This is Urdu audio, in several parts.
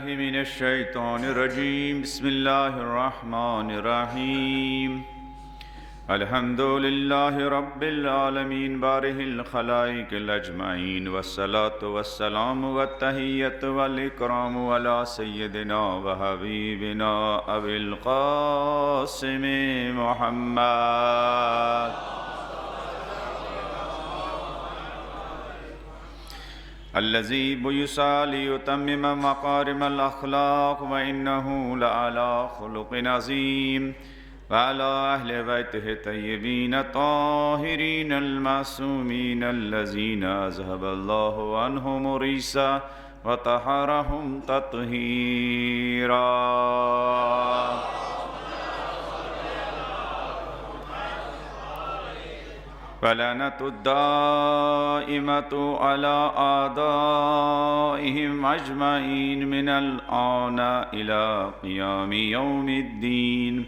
من الشيطان الرجيم بسم الله الرحمن الرحيم الحمد لله رب العالمين بارئ الخلائق الأجمعين والصلاة والسلام والتحية والإكرام على سيدنا وحبيبنا أبي القاسم محمد الذي بعث ليتمم مكارم الأخلاق وإنه لعلى خلق عظيم وعلى أهل بيته الطيبين الطاهرين المعصومين الذين أذهب الله عنهم الرجس وطهرهم تطهيرا فلعنة الدائمة على أعدائهم أجمعين من الآن إلى قيام يوم الدين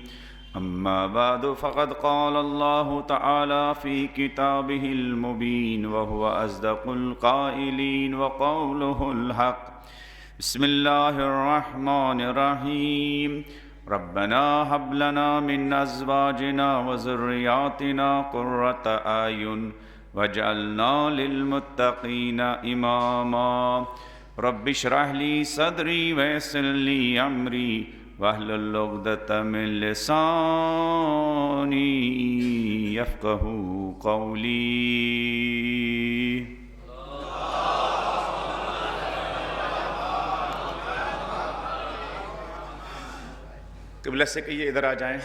أما بعد فقد قال الله تعالى في كتابه المبين وهو أصدق القائلين وقوله الحق بسم الله الرحمن الرحيم ربنا هب لنا من أزواجنا وذرياتنا قرة أعين واجعلنا للمتقين إماما رب اشرح لي صدري ويسر لي أمري واحلل عقدة من لساني يفقهوا قولي قبلہ سے کہیے ادھر آ جائیں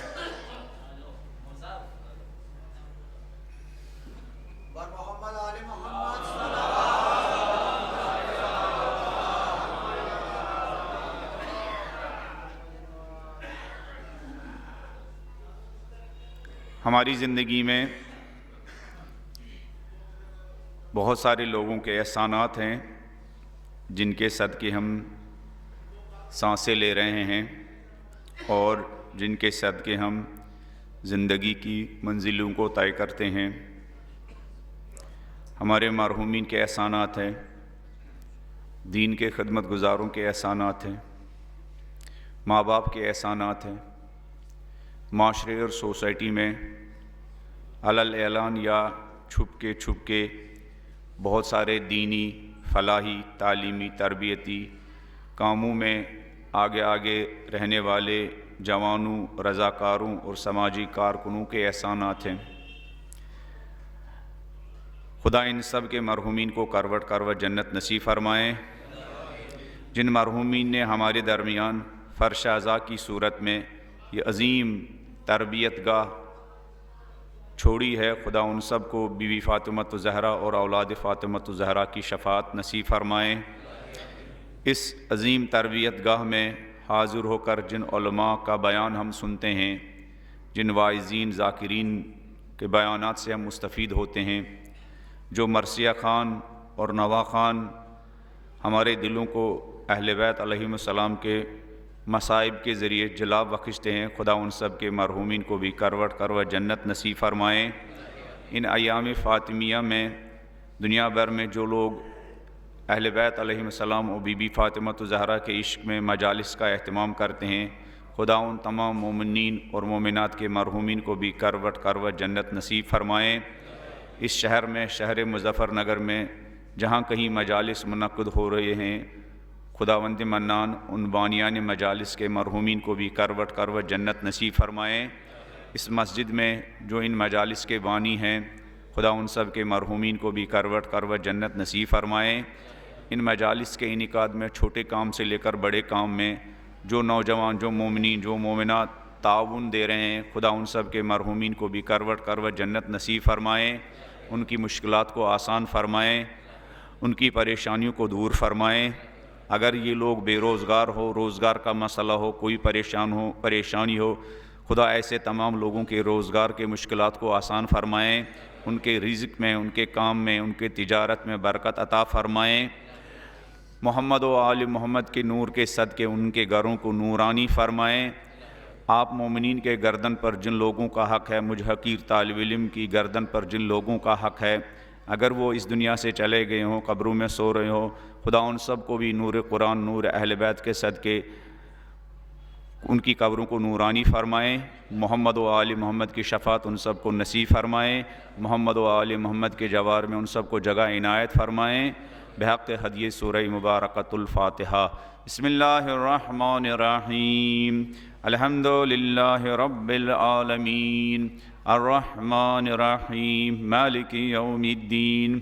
ہماری زندگی میں بہت سارے لوگوں کے احسانات ہیں جن کے صدقے ہم سانسیں لے رہے ہیں اور جن کے صدقے ہم زندگی کی منزلوں کو طے کرتے ہیں ہمارے مرحومین کے احسانات ہیں دین کے خدمت گزاروں کے احسانات ہیں ماں باپ کے احسانات ہیں معاشرے اور سوسائٹی میں علل اعلان یا چھپ کے بہت سارے دینی فلاحی تعلیمی تربیتی کاموں میں آگے رہنے والے جوانوں رضاکاروں اور سماجی کارکنوں کے احسانات ہیں خدا ان سب کے مرحومین کو کروٹ جنت نصیب فرمائیں جن مرحومین نے ہمارے درمیان فرش عزا کی صورت میں یہ عظیم تربیت گاہ چھوڑی ہے خدا ان سب کو بیوی فاطمۃ الزہرا اور اولاد فاطمۃ الزہرا کی شفاعت نصیب فرمائیں اس عظیم تربیت گاہ میں حاضر ہو کر جن علماء کا بیان ہم سنتے ہیں جن واعظین ذاکرین کے بیانات سے ہم مستفید ہوتے ہیں جو مرثیہ خان اور نوا خان ہمارے دلوں کو اہل بیت علیہم السلام کے مصائب کے ذریعے جلا بخشتے ہیں خدا ان سب کے مرحومین کو بھی کروٹ جنت نصیب فرمائیں ان ایام فاطمیہ میں دنیا بھر میں جو لوگ اہل بیت علیہم السلام و بی بی فاطمۃ الزہرا کے عشق میں مجالس کا اہتمام کرتے ہیں خدا ان تمام مومنین اور مومنات کے مرحومین کو بھی کروٹ جنت نصیب فرمائیں اس شہر میں شہر مظفر نگر میں جہاں کہیں مجالس منعقد ہو رہے ہیں خداوند منان ان بانیان مجالس کے مرحومین کو بھی کروٹ جنت نصیب فرمائیں اس مسجد میں جو ان مجالس کے بانی ہیں خدا ان سب کے مرحومین کو بھی کروٹ جنت نصیب فرمائیں ان مجالس کے انعقاد میں چھوٹے کام سے لے کر بڑے کام میں جو نوجوان جو مومنین جو مومنات تعاون دے رہے ہیں خدا ان سب کے مرحومین کو بھی کروٹ جنت نصیب فرمائیں ان کی مشکلات کو آسان فرمائیں ان کی پریشانیوں کو دور فرمائیں اگر یہ لوگ بے روزگار ہو روزگار کا مسئلہ ہو کوئی پریشانی ہو خدا ایسے تمام لوگوں کے روزگار کے مشکلات کو آسان فرمائیں ان کے رزق میں ان کے کام میں ان کے تجارت میں برکت عطا فرمائیں محمد و آل محمد کے نور کے صدقے ان کے گھروں کو نورانی فرمائیں آپ مومنین کے گردن پر جن لوگوں کا حق ہے مجھ حقیر طالب علم کی گردن پر جن لوگوں کا حق ہے اگر وہ اس دنیا سے چلے گئے ہوں، قبروں میں سو رہے ہوں، خدا ان سب کو بھی نور قرآن، نور اہل بیت کے صدقے ان کی قبروں کو نورانی فرمائیں، محمد و آل محمد کی شفاعت ان سب کو نصیب فرمائیں، محمد و آل محمد کے جوار میں ان سب کو جگہ عنایت فرمائیں، بحق حدیث سورہ مبارکۃ الفاتحہ۔ بسم اللہ الرحمن الرحیم، الحمد للہ رب العالمین، الرحمن الرحیم، مالک یوم الدین،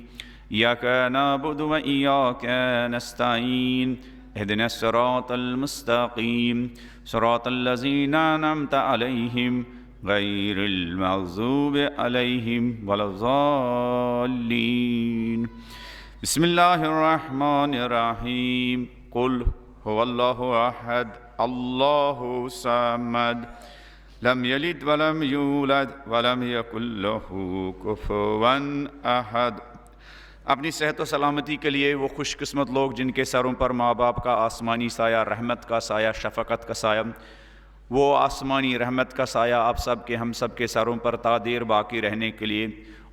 ایاک نعبد و ایاک نستعین، اہدنا الصراط المستقیم، صراط الذین انعمت علیہم غیر المغضوب علیہم ولا الضالین۔ بسم اللہ الرحمن الرحیم، قل هو اللہ احد اللہ الصمد لم یلد ولم یولد ولم یکن لہ کفوا احد۔ اپنی صحت و سلامتی کے لیے وہ خوش قسمت لوگ جن کے سروں پر ماں باپ کا آسمانی سایہ، رحمت کا سایہ، شفقت کا سایہ، وہ آسمانی رحمت کا سایہ آپ سب کے، ہم سب کے سروں پر تا دیر باقی رہنے کے لیے،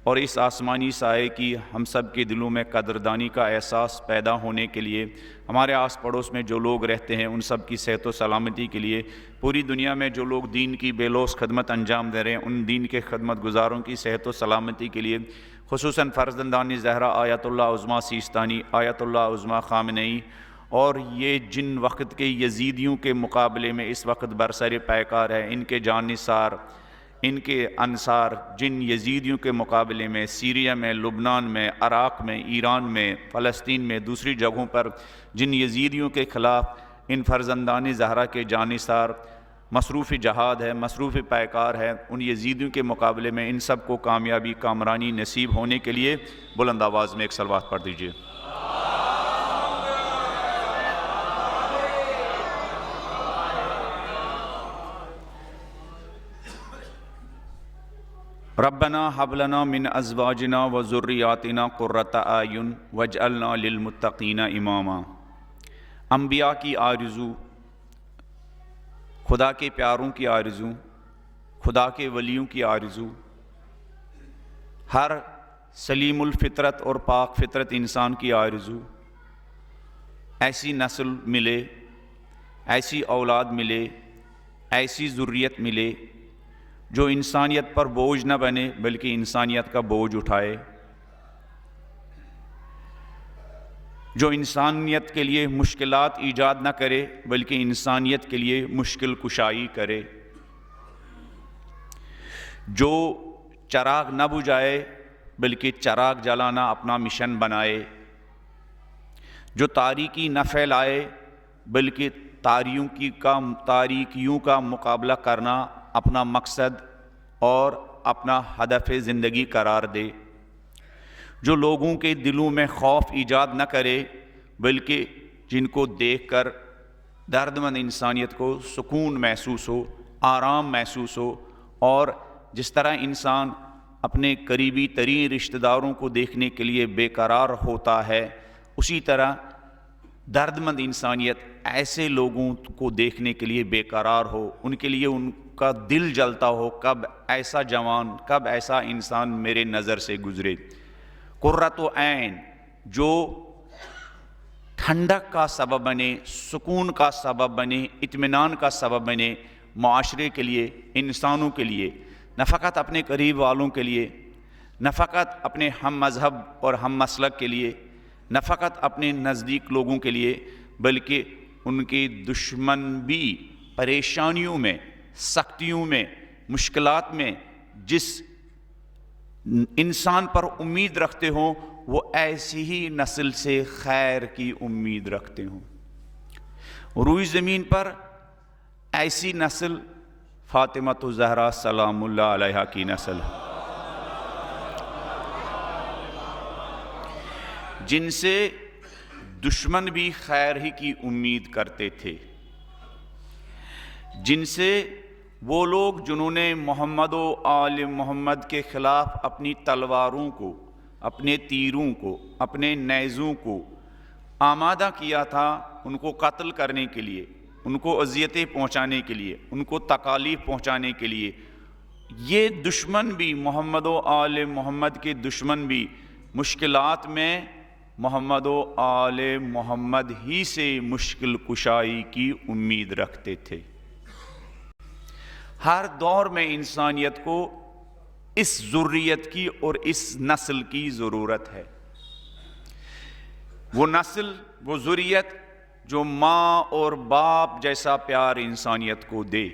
اور اس آسمانی سائے کی ہم سب کے دلوں میں قدردانی کا احساس پیدا ہونے کے لیے، ہمارے آس پڑوس میں جو لوگ رہتے ہیں ان سب کی صحت و سلامتی کے لیے، پوری دنیا میں جو لوگ دین کی بے لوث خدمت انجام دے رہے ہیں ان دین کے خدمت گزاروں کی صحت و سلامتی کے لیے، خصوصاً فرزندان زہرا آیت اللہ عظمیٰ سیستانی، آیت اللہ عظمیٰ خامنئی، اور یہ جن وقت کے یزیدیوں کے مقابلے میں اس وقت برسر پیکار ہے، ان کے جانثار، ان کے انصار، جن یزیدیوں کے مقابلے میں سیریا میں، لبنان میں، عراق میں، ایران میں، فلسطین میں، دوسری جگہوں پر جن یزیدیوں کے خلاف ان فرزندان زہرا کے جانثار مصروف جہاد ہے، مصروف پیکار ہے، ان یزیدیوں کے مقابلے میں ان سب کو کامیابی، کامرانی نصیب ہونے کے لیے بلند آواز میں ایک صلوات پڑھ دیجیے۔ ربنا هب لنا من ازواجنا وذریاتنا قرۃ اعین واجعلنا للمتقین اماما۔ انبیاء کی آرزو، خدا کے پیاروں کی آرزو، خدا کے ولیوں کی آرزو، ہر سلیم الفطرت اور پاک فطرت انسان کی آرزو، ایسی نسل ملے، ایسی اولاد ملے، ایسی ذریت ملے جو انسانیت پر بوجھ نہ بنے بلکہ انسانیت کا بوجھ اٹھائے، جو انسانیت کے لیے مشکلات ایجاد نہ کرے بلکہ انسانیت کے لیے مشکل کشائی کرے، جو چراغ نہ بجھائے بلکہ چراغ جلانا اپنا مشن بنائے، جو تاریکی نہ پھیلائے بلکہ تاریکیوں کا مقابلہ کرنا اپنا مقصد اور اپنا ہدف زندگی قرار دے، جو لوگوں کے دلوں میں خوف ایجاد نہ کرے بلکہ جن کو دیکھ کر درد مند انسانیت کو سکون محسوس ہو، آرام محسوس ہو، اور جس طرح انسان اپنے قریبی ترین رشتہ داروں کو دیکھنے کے لیے بے قرار ہوتا ہے، اسی طرح درد مند انسانیت ایسے لوگوں کو دیکھنے کے لیے بے قرار ہو، ان کے لیے ان کا دل جلتا ہو، کب ایسا جوان، کب ایسا انسان میرے نظر سے گزرے۔ قرۃ عین، جو ٹھنڈک کا سبب بنے، سکون کا سبب بنے، اطمینان کا سبب بنے معاشرے کے لیے، انسانوں کے لیے، نہ فقط اپنے قریب والوں کے لیے، نہ فقط اپنے ہم مذہب اور ہم مسلک کے لیے، نہ فقط اپنے نزدیک لوگوں کے لیے، بلکہ ان کے دشمن بھی پریشانیوں میں، سختیوں میں، مشکلات میں جس انسان پر امید رکھتے ہوں وہ ایسی ہی نسل سے خیر کی امید رکھتے ہوں۔ روئی زمین پر ایسی نسل فاطمۃ الزہرا سلام اللہ علیہا کی نسل، جن سے دشمن بھی خیر ہی کی امید کرتے تھے، جن سے وہ لوگ جنہوں نے محمد و آل محمد کے خلاف اپنی تلواروں کو، اپنے تیروں کو، اپنے نیزوں کو آمادہ کیا تھا ان کو قتل کرنے کے لیے، ان کو اذیتیں پہنچانے کے لیے، ان کو تکالیف پہنچانے کے لیے، یہ دشمن بھی، محمد و آل محمد کے دشمن بھی مشکلات میں محمد و آل محمد ہی سے مشکل کشائی کی امید رکھتے تھے۔ ہر دور میں انسانیت کو اس ذریت کی اور اس نسل کی ضرورت ہے، وہ نسل، وہ ذریت جو ماں اور باپ جیسا پیار انسانیت کو دے،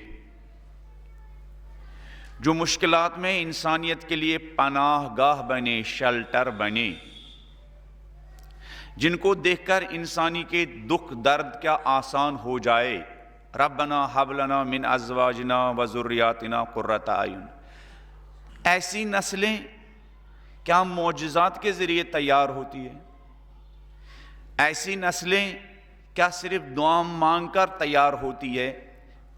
جو مشکلات میں انسانیت کے لیے پناہ گاہ بنے، شیلٹر بنے، جن کو دیکھ کر انسانی کے دکھ درد کیا آسان ہو جائے۔ ربنا ہب لنا من ازواجنا و ذریاتنا قرۃ اعین۔ ایسی نسلیں کیا معجزات کے ذریعے تیار ہوتی ہے؟ ایسی نسلیں کیا صرف دعا مانگ کر تیار ہوتی ہے؟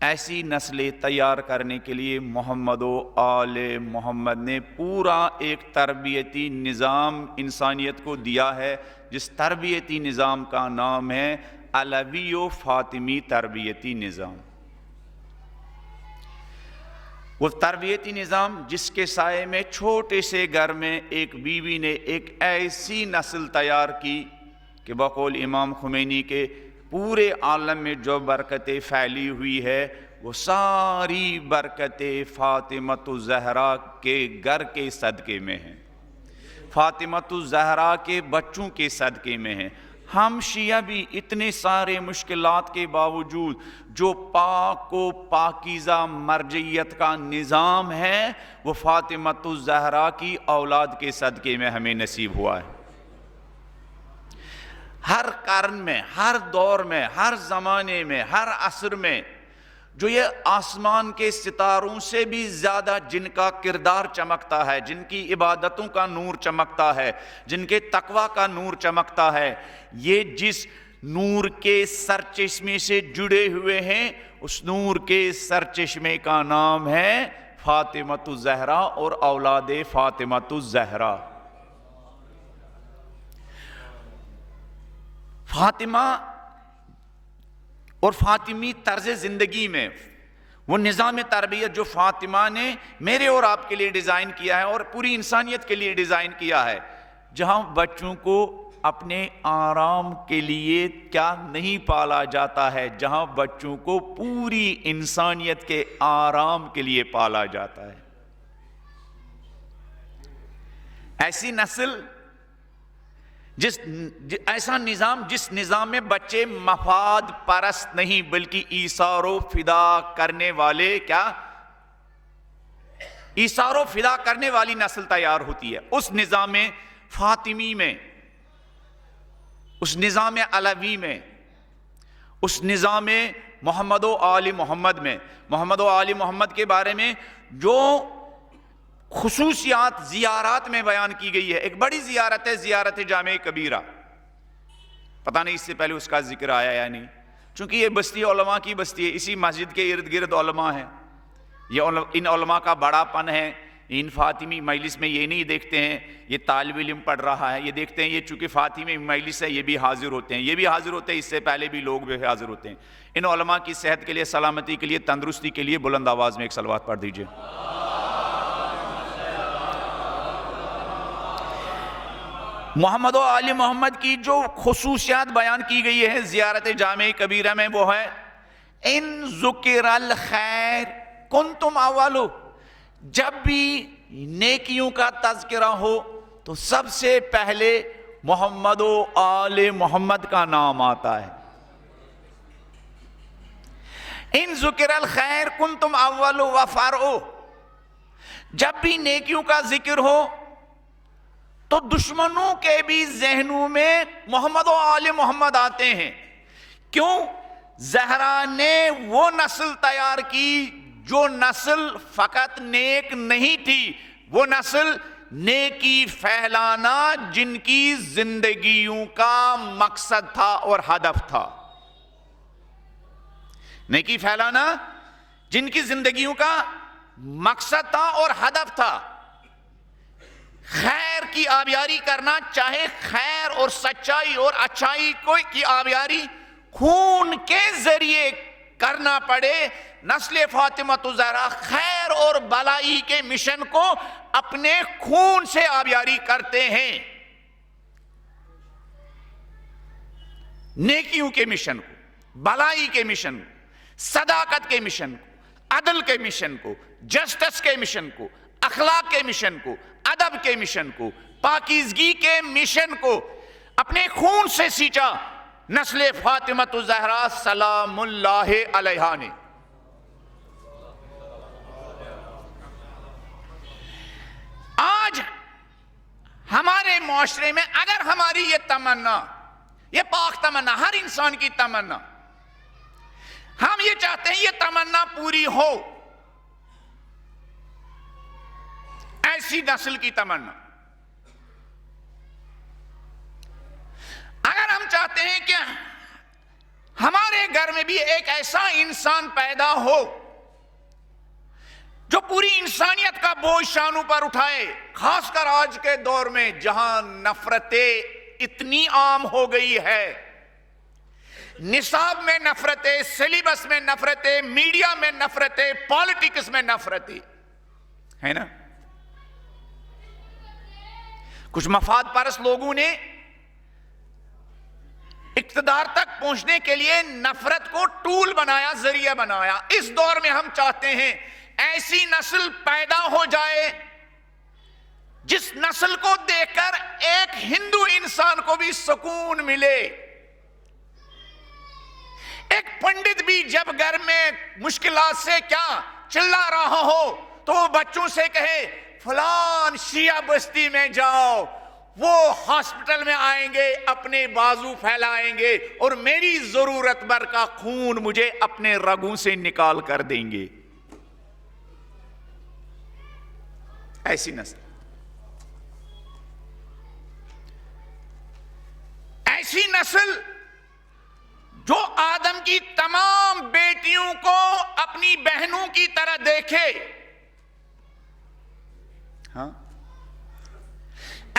ایسی نسلیں تیار کرنے کے لیے محمد و آل محمد نے پورا ایک تربیتی نظام انسانیت کو دیا ہے، جس تربیتی نظام کا نام ہے علوی و فاطمی تربیتی نظام۔ وہ تربیتی نظام جس کے سائے میں چھوٹے سے گھر میں ایک بیوی نے ایک ایسی نسل تیار کی کہ بقول امام خمینی کے پورے عالم میں جو برکتیں پھیلی ہوئی ہے وہ ساری برکتیں فاطمۃ الزہرا کے گھر کے صدقے میں ہیں، فاطمۃ الزہرا کے بچوں کے صدقے میں ہیں۔ ہم شیعہ بھی اتنے سارے مشکلات کے باوجود جو پاک و پاکیزہ مرجعیت کا نظام ہے وہ فاطمۃ الزہرا کی اولاد کے صدقے میں ہمیں نصیب ہوا ہے۔ ہر قرن میں، ہر دور میں، ہر زمانے میں، ہر عصر میں جو یہ آسمان کے ستاروں سے بھی زیادہ جن کا کردار چمکتا ہے، جن کی عبادتوں کا نور چمکتا ہے، جن کے تقوی کا نور چمکتا ہے، یہ جس نور کے سرچشمے سے جڑے ہوئے ہیں اس نور کے سرچشمے کا نام ہے فاطمۃ الزہرا اور اولاد فاطمۃ الزہرا۔ فاطمہ اور فاطمی طرز زندگی میں وہ نظام تربیت جو فاطمہ نے میرے اور آپ کے لیے ڈیزائن کیا ہے اور پوری انسانیت کے لیے ڈیزائن کیا ہے، جہاں بچوں کو اپنے آرام کے لیے کیا نہیں پالا جاتا ہے، جہاں بچوں کو پوری انسانیت کے آرام کے لیے پالا جاتا ہے۔ ایسی نسل، ایسا نظام جس نظام میں بچے مفاد پرست نہیں بلکہ ایثار و فدا کرنے والے، کیا ایثار و فدا کرنے والی نسل تیار ہوتی ہے۔ اس نظام فاطمی میں، اس نظام علوی میں، اس نظام محمد و آل محمد میں، محمد و آل محمد کے بارے میں جو خصوصیات زیارات میں بیان کی گئی ہے۔ ایک بڑی زیارت ہے زیارت جامع کبیرہ، پتہ نہیں اس سے پہلے اس کا ذکر آیا یا نہیں، چونکہ یہ بستی علماء کی بستی ہے، اسی مسجد کے ارد گرد علماء ہیں، یہ ان علماء کا بڑا پن ہے۔ ان فاطمی مجلس میں یہ نہیں دیکھتے ہیں یہ طالب علم پڑھ رہا ہے، یہ دیکھتے ہیں یہ چونکہ فاطمی مجلس ہے یہ بھی حاضر ہوتے ہیں، یہ بھی حاضر ہوتے ہیں، اس سے پہلے بھی لوگ بھی حاضر ہوتے ہیں۔ ان علماء کی صحت کے لیے، سلامتی کے لیے، تندرستی کے لیے بلند آواز میں ایک صلوات پڑھ دیجئے۔ محمد و آل محمد کی جو خصوصیات بیان کی گئی ہے زیارت جامع کبیرہ میں وہ ہے ان ذکر الخیر کنتم اولو، جب بھی نیکیوں کا تذکرہ ہو تو سب سے پہلے محمد و آل محمد کا نام آتا ہے۔ ان ذکر الخیر کنتم اولو وفرعو، جب بھی نیکیوں کا ذکر ہو تو دشمنوں کے بھی ذہنوں میں محمد و آل محمد آتے ہیں۔ کیوں؟ زہرا نے وہ نسل تیار کی جو نسل فقط نیک نہیں تھی، وہ نسل نیکی پھیلانا جن کی زندگیوں کا مقصد تھا اور ہدف تھا۔ نیکی پھیلانا جن کی زندگیوں کا مقصد تھا اور ہدف تھا، خیر کی آبیاری کرنا، چاہے خیر اور سچائی اور اچھائی کی آبیاری خون کے ذریعے کرنا پڑے۔ نسل فاطمۃ الزہرا خیر اور بلائی کے مشن کو اپنے خون سے آبیاری کرتے ہیں۔ نیکیوں کے مشن کو، بھلائی کے مشن کو، صداقت کے مشن کو، عدل کے مشن کو، جسٹس کے مشن کو، اخلاق کے مشن کو، ادب کے مشن کو، پاکیزگی کے مشن کو اپنے خون سے سینچا نسل فاطمۃ الزہرا سلام اللہ علیہا نے۔ آج ہمارے معاشرے میں اگر ہماری یہ تمنا، یہ پاک تمنا، ہر انسان کی تمنا، ہم یہ چاہتے ہیں یہ تمنا پوری ہو، ایسی نسل کی تمنا، اگر ہم چاہتے ہیں کہ ہمارے گھر میں بھی ایک ایسا انسان پیدا ہو جو پوری انسانیت کا بوجھ شانوں پر اٹھائے، خاص کر آج کے دور میں جہاں نفرتیں اتنی عام ہو گئی ہے، نصاب میں نفرتیں، سلیبس میں نفرتیں، میڈیا میں نفرتیں، پالیٹکس میں نفرتیں ہے نا۔ کچھ مفاد پرست لوگوں نے اقتدار تک پہنچنے کے لیے نفرت کو ٹول بنایا، ذریعہ بنایا۔ اس دور میں ہم چاہتے ہیں ایسی نسل پیدا ہو جائے جس نسل کو دیکھ کر ایک ہندو انسان کو بھی سکون ملے، ایک پنڈت بھی جب گھر میں مشکلات سے کیا چلا رہا ہو تو وہ بچوں سے کہے فلان شیعہ بستی میں جاؤ، وہ ہاسپٹل میں آئیں گے، اپنے بازو پھیلائیں گے اور میری ضرورت بھر کا خون مجھے اپنے رگوں سے نکال کر دیں گے۔ ایسی نسل، ایسی نسل جو آدم کی تمام بیٹیوں کو اپنی بہنوں کی طرح دیکھے، ہاں،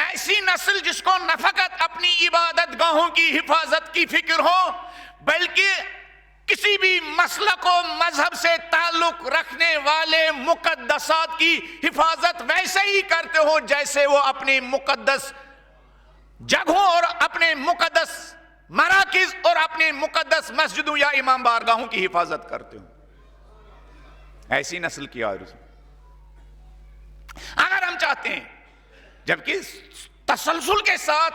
ایسی نسل جس کو نہ فقط اپنی عبادت گاہوں کی حفاظت کی فکر ہو بلکہ کسی بھی مسلک و مذہب سے تعلق رکھنے والے مقدسات کی حفاظت ویسے ہی کرتے ہو جیسے وہ اپنی مقدس جگہوں اور اپنے مقدس مراکز اور اپنے مقدس مسجدوں یا امام بارگاہوں کی حفاظت کرتے ہو۔ ایسی نسل کی آرزو اگر ہم چاہتے ہیں، جبکہ تسلسل کے ساتھ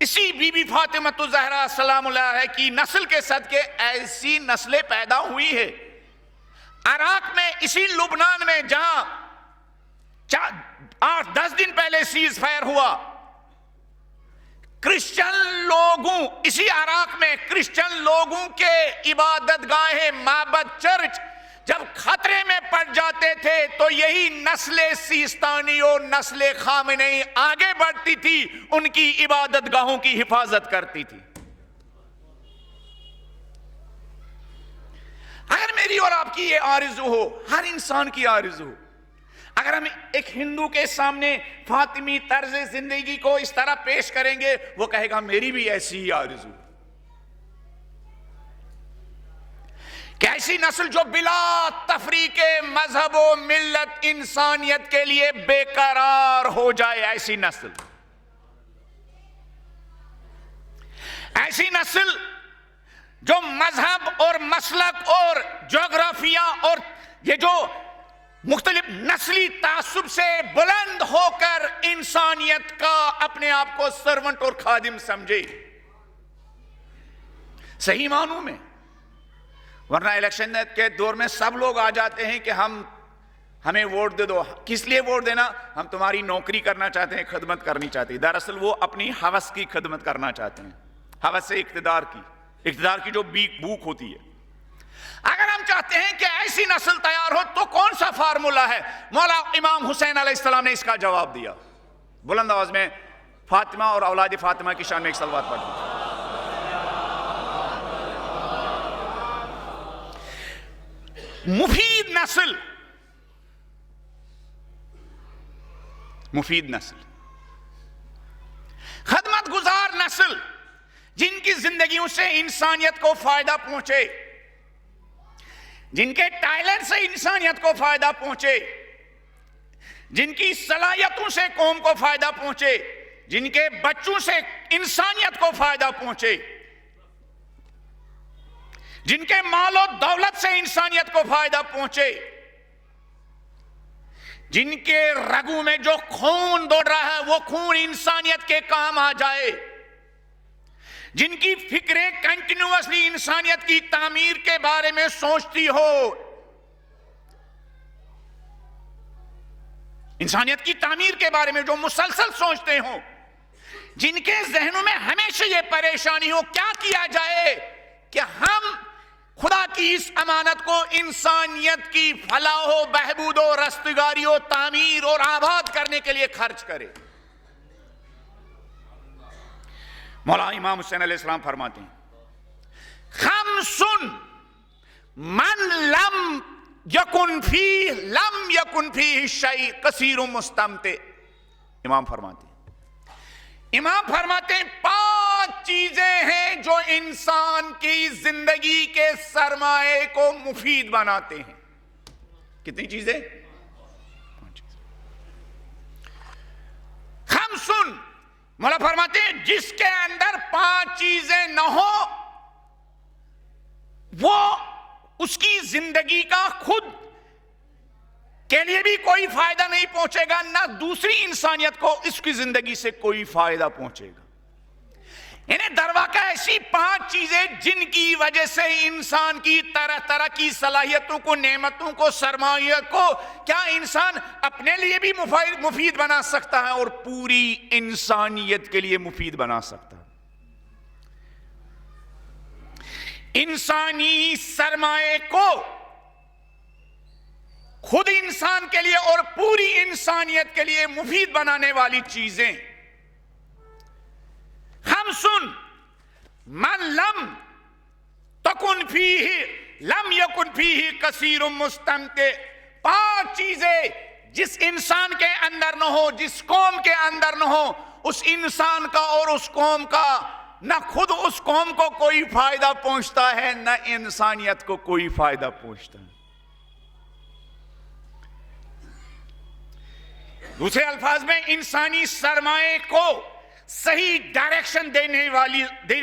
اسی بی بی فاطمۃ الزہرا سلام اللہ علیہا کی نسل کے صدقے ایسی نسلیں پیدا ہوئی ہے۔ عراق میں، اسی لبنان میں جہاں 8-10 دن پہلے سیز فائر ہوا، کرسچن لوگوں، اسی عراق میں کرسچن لوگوں کے عبادت گاہیں، معبد، چرچ جب خطرے میں پڑ جاتے تھے تو یہی نسل سیستانی اور نسل خامنئی آگے بڑھتی تھی، ان کی عبادت گاہوں کی حفاظت کرتی تھی۔ اگر میری اور آپ کی یہ آرزو ہو، ہر انسان کی آرزو ہو، اگر ہم ایک ہندو کے سامنے فاطمی طرز زندگی کو اس طرح پیش کریں گے، وہ کہے گا میری بھی ایسی ہی آرزو، کہ ایسی نسل جو بلا تفریق مذہب و ملت انسانیت کے لیے بے قرار ہو جائے، ایسی نسل، ایسی نسل جو مذہب اور مسلک اور جغرافیہ اور یہ جو مختلف نسلی تعصب سے بلند ہو کر انسانیت کا اپنے آپ کو سرونٹ اور خادم سمجھے، صحیح معنوں میں۔ ورنہ الیکشن کے دور میں سب لوگ آ جاتے ہیں کہ ہمیں ووٹ دے دو۔ کس لیے ووٹ دینا؟ ہم تمہاری نوکری کرنا چاہتے ہیں، خدمت کرنی چاہتے ہیں۔ دراصل وہ اپنی ہوس کی خدمت کرنا چاہتے ہیں، ہوس سے اقتدار کی جو بھوک ہوتی ہے۔ اگر ہم چاہتے ہیں کہ ایسی نسل تیار ہو تو کون سا فارمولا ہے؟ مولا امام حسین علیہ السلام نے اس کا جواب دیا۔ بلند آواز میں فاطمہ اور اولاد فاطمہ کی شان میں ایک صلوات پڑھ دیں۔ مفید نسل، مفید نسل، خدمت گزار نسل، جن کی زندگیوں سے انسانیت کو فائدہ پہنچے، جن کے ٹیلنٹ سے انسانیت کو فائدہ پہنچے، جن کی صلاحیتوں سے قوم کو فائدہ پہنچے، جن کے بچوں سے انسانیت کو فائدہ پہنچے، جن کے مال و دولت سے انسانیت کو فائدہ پہنچے، جن کے رگوں میں جو خون دوڑ رہا ہے وہ خون انسانیت کے کام آ جائے، جن کی فکریں کنٹینیوسلی انسانیت کی تعمیر کے بارے میں سوچتی ہو، انسانیت کی تعمیر کے بارے میں جو مسلسل سوچتے ہوں، جن کے ذہنوں میں ہمیشہ یہ پریشانی ہو کیا کیا جائے کہ ہم خدا کی اس امانت کو انسانیت کی فلاح و بہبود و رستگاری و تعمیر اور آباد کرنے کے لیے خرچ کرے۔ مولا امام حسین علیہ السلام فرماتے ہیں خمس من لم یکن فیہ شیء کثیر مستمتع۔ امام فرماتے ہیں 5 چیزیں ہیں جو انسان کی زندگی کے سرمایے کو مفید بناتے ہیں۔ کتنی چیزیں؟ 5 چیزیں۔ خمس، مولا فرماتے ہیں جس کے اندر 5 چیزیں نہ ہو وہ اس کی زندگی کا خود کے لیے بھی کوئی فائدہ نہیں پہنچے گا، نہ دوسری انسانیت کو اس کی زندگی سے کوئی فائدہ پہنچے گا۔ یعنی درواقع ایسی 5 چیزیں جن کی وجہ سے انسان کی طرح طرح کی صلاحیتوں کو، نعمتوں کو، سرمایہ کو کیا انسان اپنے لیے بھی مفید بنا سکتا ہے اور پوری انسانیت کے لیے مفید بنا سکتا ہے۔ انسانی سرمایہ کو خود انسان کے لیے اور پوری انسانیت کے لیے مفید بنانے والی چیزیں۔ خمس من لم یکن فیہ کثیر مستمتع، 5 چیزیں جس انسان کے اندر نہ ہو، جس قوم کے اندر نہ ہو، اس انسان کا اور اس قوم کا نہ خود اس قوم کو کوئی فائدہ پہنچتا ہے نہ انسانیت کو کوئی فائدہ پہنچتا ہے۔ دوسرے الفاظ میں انسانی سرمایہ کو صحیح ڈائریکشن دینے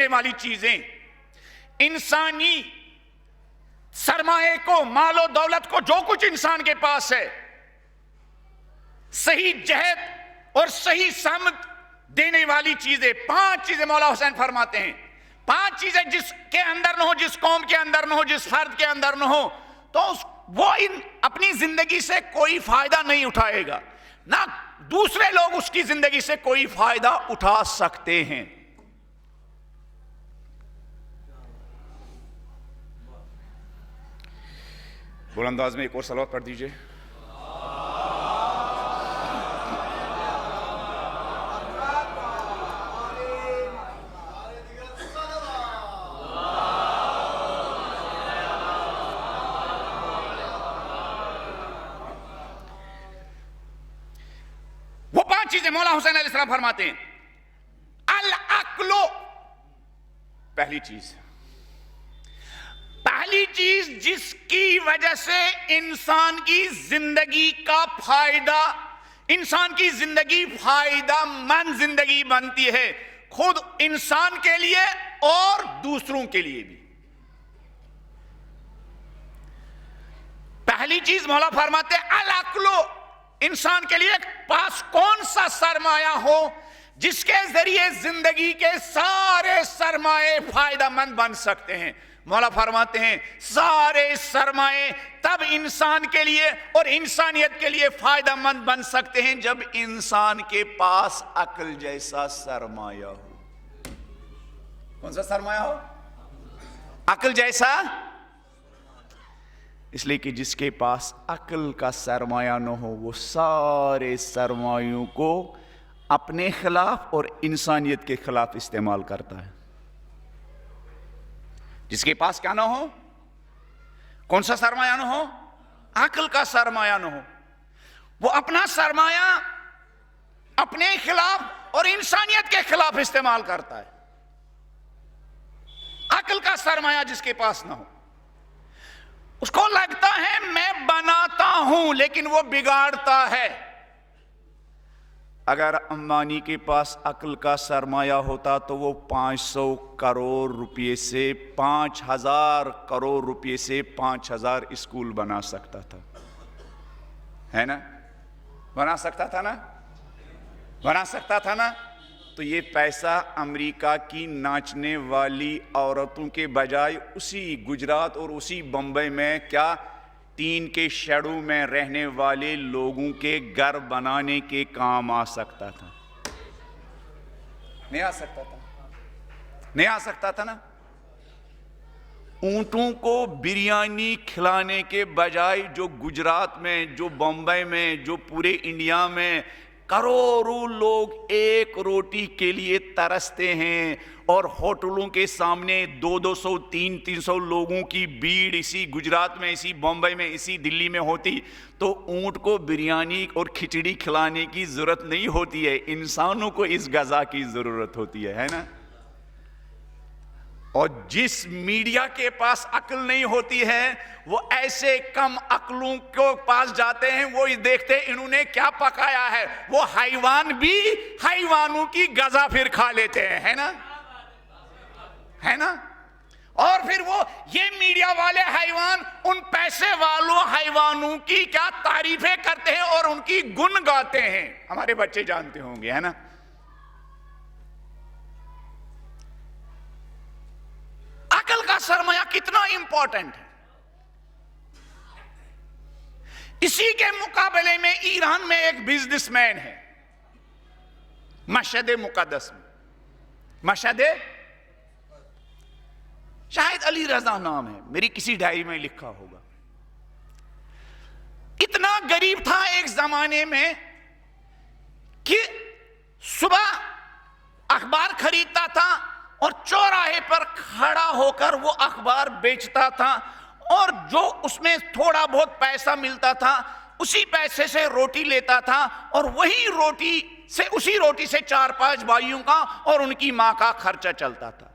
والی چیزیں، انسانی سرمایہ کو، مال و دولت کو، جو کچھ انسان کے پاس ہے، صحیح جہت اور صحیح سمت دینے والی چیزیں۔ 5 چیزیں مولا حسین فرماتے ہیں، 5 چیزیں جس کے اندر نہ ہو، جس قوم کے اندر نہ ہو، جس فرد کے اندر نہ ہو، تو وہ اپنی زندگی سے کوئی فائدہ نہیں اٹھائے گا، نہ دوسرے لوگ اس کی زندگی سے کوئی فائدہ اٹھا سکتے ہیں۔ بلند انداز میں ایک اور صلوات پڑھ دیجئے۔ وہ 5 چیزیں مولا حسین علیہ السلام فرماتے ہیں۔ العقل، پہلی چیز جس کی وجہ سے انسان کی زندگی کا فائدہ، انسان کی زندگی فائدہ مند زندگی بنتی ہے، خود انسان کے لیے اور دوسروں کے لیے بھی۔ پہلی چیز مولا فرماتے ہیں العقل، انسان کے لیے پاس کون سا سرمایہ ہو جس کے ذریعے زندگی کے سارے سرمایے فائدہ مند بن سکتے ہیں۔ مولا فرماتے ہیں سارے سرمایے تب انسان کے لیے اور انسانیت کے لیے فائدہ مند بن سکتے ہیں جب انسان کے پاس عقل جیسا سرمایہ ہو۔ کون سا سرمایہ ہو؟ عقل جیسا۔ اس لیے کہ جس کے پاس عقل کا سرمایہ نہ ہو وہ سارے سرمایوں کو اپنے خلاف اور انسانیت کے خلاف استعمال کرتا ہے۔ جس کے پاس کیا نہ ہو؟ کون سا سرمایہ نہ ہو؟ عقل کا سرمایہ نہ ہو، وہ اپنا سرمایہ اپنے خلاف اور انسانیت کے خلاف استعمال کرتا ہے۔ عقل کا سرمایہ جس کے پاس نہ ہو، اس کو لگتا ہے میں بناتا ہوں لیکن وہ بگاڑتا ہے، اگر امبانی کے پاس عقل کا سرمایہ ہوتا تو وہ 500 کروڑ روپے سے 5000 کروڑ روپے سے 5000 اسکول بنا سکتا تھا، ہے نا؟ بنا سکتا تھا نا؟ بنا سکتا تھا نا؟ تو یہ پیسہ امریکہ کی ناچنے والی عورتوں کے بجائے اسی گجرات اور اسی بمبئی میں کیا ٹین کے شیڈو میں رہنے والے لوگوں کے گھر بنانے کے کام آ سکتا تھا۔ نہیں آ سکتا تھا؟ نہیں آ سکتا تھا نا؟ اونٹوں کو بریانی کھلانے کے بجائے جو گجرات میں، جو بمبئی میں، جو پورے انڈیا میں کروڑوں لوگ ایک روٹی کے لیے ترستے ہیں، اور ہوٹلوں کے سامنے 200 300 لوگوں کی بھیڑ اسی گجرات میں، اسی بمبئی میں، اسی دلی میں ہوتی تو اونٹ کو بریانی اور کھچڑی کھلانے کی ضرورت نہیں ہوتی ہے، انسانوں کو اس غذا کی ضرورت ہوتی ہے نا؟ اور جس میڈیا کے پاس عقل نہیں ہوتی ہے وہ ایسے کم عقلوں کو پاس جاتے ہیں، وہ دیکھتے انہوں نے کیا پکایا ہے، وہ حیوان بھی حیوانوں کی غذا پھر کھا لیتے ہیں، ہے نا؟ ہے نا؟ اور پھر وہ یہ میڈیا والے حیوان ان پیسے والوں حیوانوں کی کیا تعریفیں کرتے ہیں اور ان کی گن گاتے ہیں، ہمارے بچے جانتے ہوں گے، ہے نا؟ عقل کا سرمایہ کتنا امپورٹنٹ ہے۔ اسی کے مقابلے میں ایران میں ایک بزنس مین ہے، مشہد مقدس میں، مشہد شاید علی رضا نام ہے، میری کسی ڈائری میں لکھا ہوگا۔ اتنا غریب تھا ایک زمانے میں کہ صبح اخبار خریدتا تھا اور چوراہے پر کھڑا ہو کر وہ اخبار بیچتا تھا، اور جو اس میں تھوڑا بہت پیسہ ملتا تھا اسی پیسے سے روٹی لیتا تھا، اور وہی روٹی سے اسی روٹی سے 4-5 بھائیوں کا اور ان کی ماں کا خرچہ چلتا تھا۔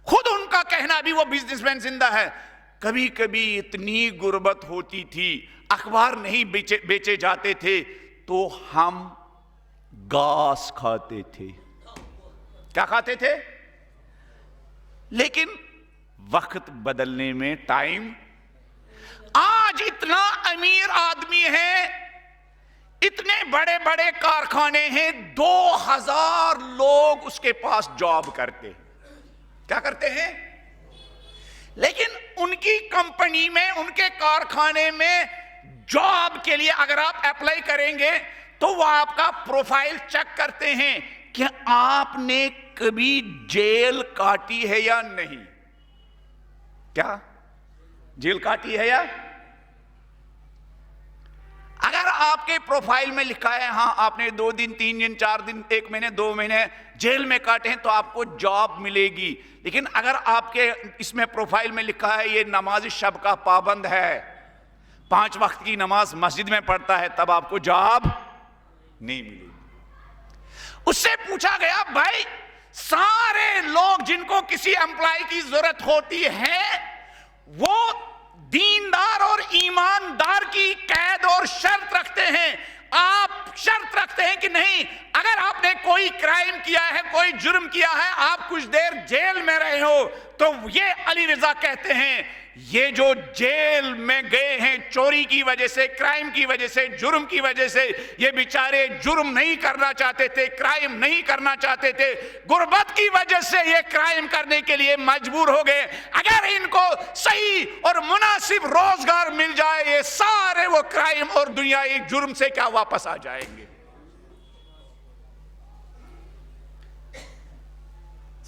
خود ان کا کہنا بھی، وہ بزنس مین زندہ ہے، کبھی کبھی اتنی غربت ہوتی تھی، اخبار نہیں بیچے جاتے تھے تو ہم گھاس کھاتے تھے۔ کیا کھاتے تھے؟ لیکن وقت بدلنے میں ٹائم، آج اتنا امیر آدمی ہے، اتنے بڑے بڑے کارخانے ہیں، 2000 لوگ اس کے پاس جاب کرتے ہیں۔ کیا کرتے ہیں؟ لیکن ان کی کمپنی میں، ان کے کارخانے میں جاب کے لیے اگر آپ اپلائی کریں گے تو وہ آپ کا پروفائل چیک کرتے ہیں کہ آپ نے کبھی جیل کاٹی ہے یا نہیں۔ کیا جیل کاٹی ہے یا؟ اگر آپ کے پروفائل میں لکھا ہے ہاں آپ نے 2 دن 3 دن 4 دن 1 مہینے 2 مہینے جیل میں کاٹے ہیں تو آپ کو جاب ملے گی۔ لیکن اگر آپ کے اس میں پروفائل میں لکھا ہے یہ نماز شب کا پابند ہے، 5 وقت کی نماز مسجد میں پڑھتا ہے، تب آپ کو جاب نہیں ملے گی۔ اس سے پوچھا گیا بھائی سارے لوگ جن کو کسی امپلائی کی ضرورت ہوتی ہے وہ دیندار اور ایماندار کی قید اور شرط رکھتے ہیں، آپ شرط رکھتے ہیں کہ نہیں اگر آپ نے کوئی کرائم کیا ہے، کوئی جرم کیا ہے، آپ کچھ دیر جیل میں رہے ہو، تو یہ علی رضا کہتے ہیں یہ جو جیل میں گئے ہیں چوری کی وجہ سے، کرائم کی وجہ سے، جرم کی وجہ سے، یہ بیچارے جرم نہیں کرنا چاہتے تھے، کرائم نہیں کرنا چاہتے تھے، غربت کی وجہ سے یہ کرائم کرنے کے لیے مجبور ہو گئے، اگر ان کو صحیح اور مناسب روزگار مل جائے یہ سارے وہ کرائم اور دنیائی جرم سے کیا واپس آ جائیں گے۔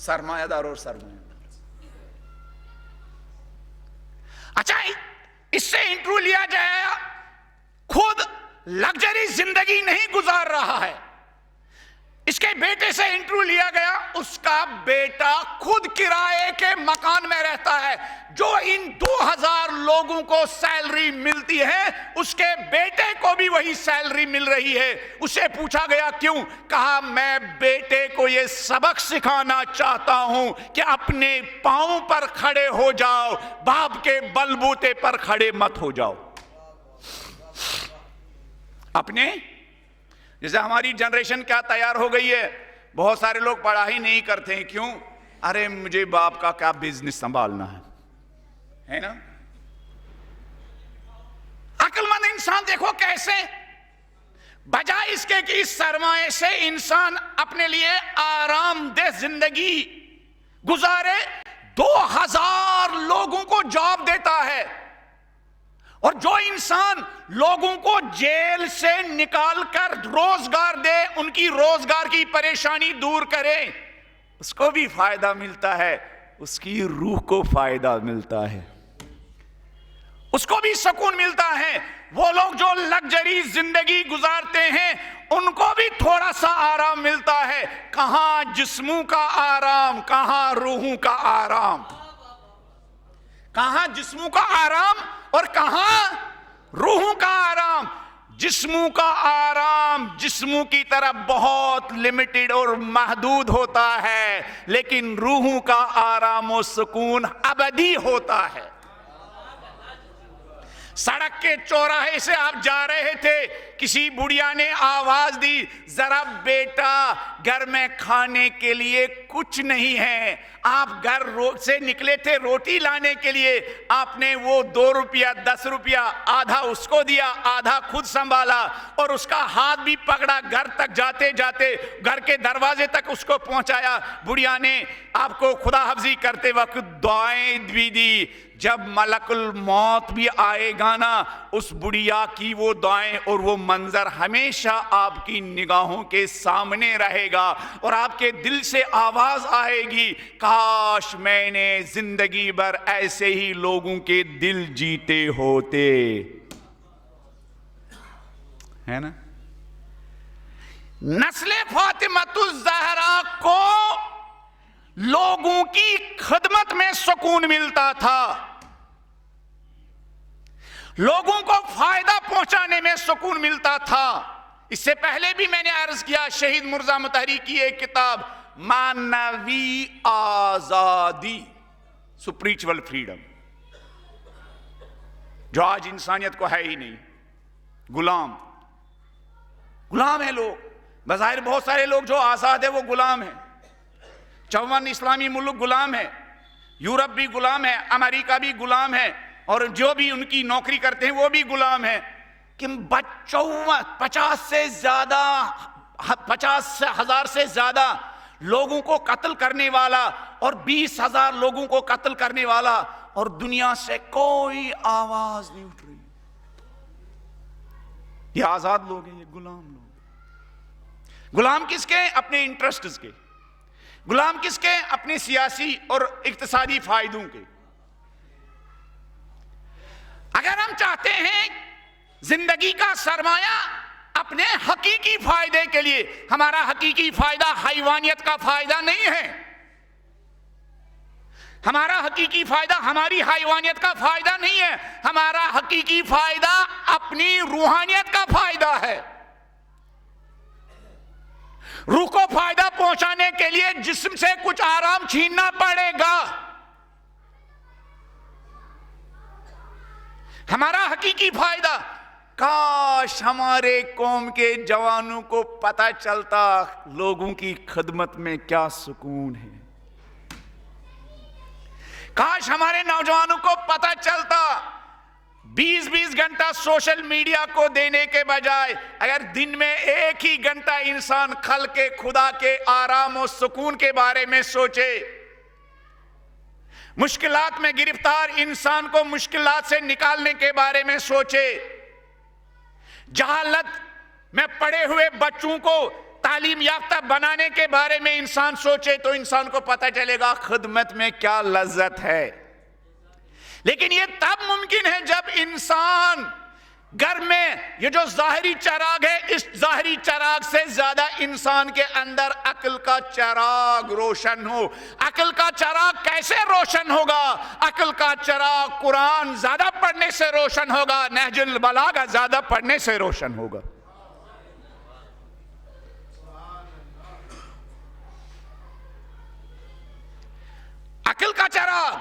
سرمایہ دار اور سرمایہ دار۔ اچھا اس سے انٹرویو لیا جائے، خود لگژری زندگی نہیں گزار رہا ہے، اس کے بیٹے سے انٹرویو لیا گیا، اس کا بیٹا خود کرائے کے مکان میں رہتا ہے، جو ان 2000 لوگوں کو سیلری ملتی ہے اس کے بیٹے کو بھی وہی سیلری مل رہی ہے۔ اسے پوچھا گیا کیوں؟ کہا میں بیٹے کو یہ سبق سکھانا چاہتا ہوں کہ اپنے پاؤں پر کھڑے ہو جاؤ، باپ کے بلبوتے پر کھڑے مت ہو جاؤ۔ اپنے جیسے ہماری جنریشن کیا تیار ہو گئی ہے، بہت سارے لوگ پڑھائی نہیں کرتے ہیں، کیوں؟ ارے مجھے باپ کا کیا بزنس سنبھالنا ہے نا؟ عقل مند انسان دیکھو کیسے بجائے اس کے کہ اس سرمایہ سے انسان اپنے لیے آرام دہ زندگی گزارے، 2000 لوگوں کو جاب دیتا ہے، اور جو انسان لوگوں کو جیل سے نکال کر روزگار دے، ان کی روزگار کی پریشانی دور کرے، اس کو بھی فائدہ ملتا ہے، اس کی روح کو فائدہ ملتا ہے، اس کو بھی سکون ملتا ہے۔ وہ لوگ جو لگژری زندگی گزارتے ہیں ان کو بھی تھوڑا سا آرام ملتا ہے۔ کہاں جسموں کا آرام، کہاں روحوں کا آرام، کہاں جسموں کا آرام اور کہاں روحوں کا آرام۔ جسموں کا آرام جسموں کی طرح بہت لمیٹڈ اور محدود ہوتا ہے، لیکن روحوں کا آرام و سکون ابدی ہوتا ہے۔ سڑک کے چوراہے سے آپ جا رہے تھے، کسی بڑھیا نے آواز دی، ذرا بیٹا گھر میں کھانے کے لیے کچھ نہیں ہے۔ آپ گھر سے نکلے تھے روٹی لانے کے لیے، آپ نے وہ 2 روپیہ 10 روپیہ آدھا اس کو دیا، آدھا خود سنبھالا، اور اس کا ہاتھ بھی پکڑا، گھر تک جاتے جاتے گھر کے دروازے تک اس کو پہنچایا۔ بڑھیا نے آپ کو خدا حافظی کرتے وقت دعائیں بھی دی۔ جب ملک الموت بھی آئے گا نا، اس بڑھیا کی وہ دعائیں اور وہ منظر ہمیشہ آپ کی نگاہوں کے سامنے رہے گا، اور آپ کے دل سے آواز آئے گی، کاش میں نے زندگی بھر ایسے ہی لوگوں کے دل جیتے ہوتے، ہے نا؟ نسل فاطمۃ الزہرا کو لوگوں کی خدمت میں سکون ملتا تھا، لوگوں کو فائدہ پہنچانے میں سکون ملتا تھا۔ اس سے پہلے بھی میں نے عرض کیا، شہید مرزا مطہری کی ایک کتاب معنوی آزادی، سپریچول فریڈم، جو آج انسانیت کو ہے ہی نہیں، غلام ہیں لوگ۔ بظاہر بہت سارے لوگ جو آزاد ہیں وہ غلام ہیں، 54 اسلامی ملک غلام ہے، یورپ بھی غلام ہے، امریکہ بھی غلام ہے، اور جو بھی ان کی نوکری کرتے ہیں وہ بھی غلام ہیں۔ کہ 50,000 سے زیادہ لوگوں کو قتل کرنے والا اور 20,000 لوگوں کو قتل کرنے والا، اور دنیا سے کوئی آواز نہیں اٹھ رہی۔ یہ آزاد لوگ ہیں، یہ غلام لوگ۔ غلام کس کے؟ اپنے انٹرسٹس کے۔ غلام کس کے؟ اپنے سیاسی اور اقتصادی فائدوں کے۔ اگر ہم چاہتے ہیں زندگی کا سرمایہ اپنے حقیقی فائدے کے لیے، ہمارا حقیقی فائدہ حیوانیت کا فائدہ نہیں ہے، ہمارا حقیقی فائدہ ہماری حیوانیت کا فائدہ نہیں ہے، ہمارا حقیقی فائدہ اپنی روحانیت کا فائدہ ہے۔ روح کو فائدہ پہنچانے کے لیے جسم سے کچھ آرام چھیننا پڑے گا۔ ہمارا حقیقی فائدہ، کاش ہمارے قوم کے جوانوں کو پتہ چلتا لوگوں کی خدمت میں کیا سکون ہے، کاش ہمارے نوجوانوں کو پتہ چلتا 20 گھنٹہ سوشل میڈیا کو دینے کے بجائے اگر دن میں 1 ہی گھنٹہ انسان خلق خدا کے آرام و سکون کے بارے میں سوچے، مشکلات میں گرفتار انسان کو مشکلات سے نکالنے کے بارے میں سوچے، جہالت میں پڑے ہوئے بچوں کو تعلیم یافتہ بنانے کے بارے میں انسان سوچے، تو انسان کو پتہ چلے گا خدمت میں کیا لذت ہے۔ لیکن یہ تب ممکن ہے جب انسان گھر میں یہ جو ظاہری چراغ ہے، اس ظاہری چراغ سے زیادہ انسان کے اندر عقل کا چراغ روشن ہو۔ عقل کا چراغ کیسے روشن ہوگا؟ عقل کا چراغ قرآن زیادہ پڑھنے سے روشن ہوگا، نہج البلاغہ زیادہ پڑھنے سے روشن ہوگا۔ عقل کا چراغ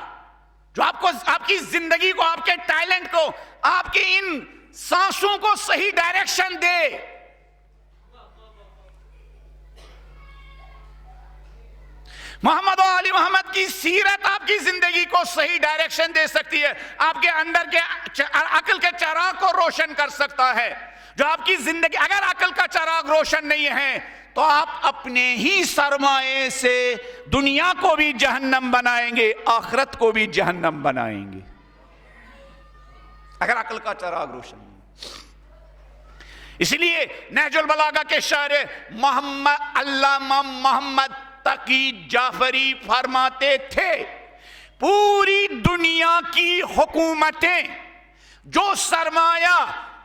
جو آپ کی زندگی کو، آپ کے ٹیلنٹ کو، آپ کی ان سانسوں کو صحیح ڈائریکشن دے۔ محمد و آل محمد کی سیرت آپ کی زندگی کو صحیح ڈائریکشن دے سکتی ہے، آپ کے اندر کے عقل کے چراغ کو روشن کر سکتا ہے، جو آپ کی زندگی، اگر عقل کا چراغ روشن نہیں ہے تو آپ اپنے ہی سرمایے سے دنیا کو بھی جہنم بنائیں گے، آخرت کو بھی جہنم بنائیں گے، اگر عقل کا چراغ روشن نہیں۔ اس لیے نہج البلاغہ کے شاعر علامہ محمد تقی جعفری فرماتے تھے، پوری دنیا کی حکومتیں جو سرمایہ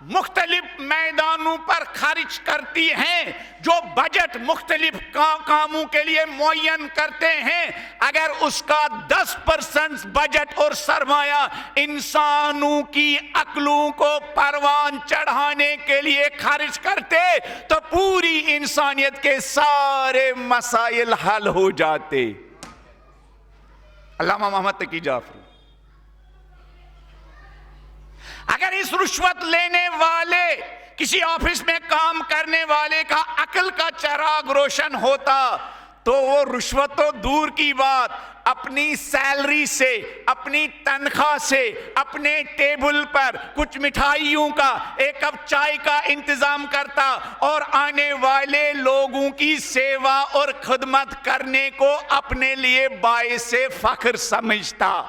مختلف میدانوں پر خرچ کرتی ہیں، جو بجٹ مختلف کاموں کے لیے معین کرتے ہیں، اگر اس کا 10% بجٹ اور سرمایہ انسانوں کی عقلوں کو پروان چڑھانے کے لیے خرچ کرتے تو پوری انسانیت کے سارے مسائل حل ہو جاتے۔ علامہ محمد تقی جعفری۔ اگر اس رشوت لینے والے، کسی آفس میں کام کرنے والے کا عقل کا چراغ روشن ہوتا تو وہ رشوت تو دور کی بات، اپنی سیلری سے، اپنی تنخواہ سے، اپنے ٹیبل پر کچھ مٹھائیوں کا، ایک کپ چائے کا انتظام کرتا اور آنے والے لوگوں کی سیوا اور خدمت کرنے کو اپنے لیے باعث فخر سمجھتا۔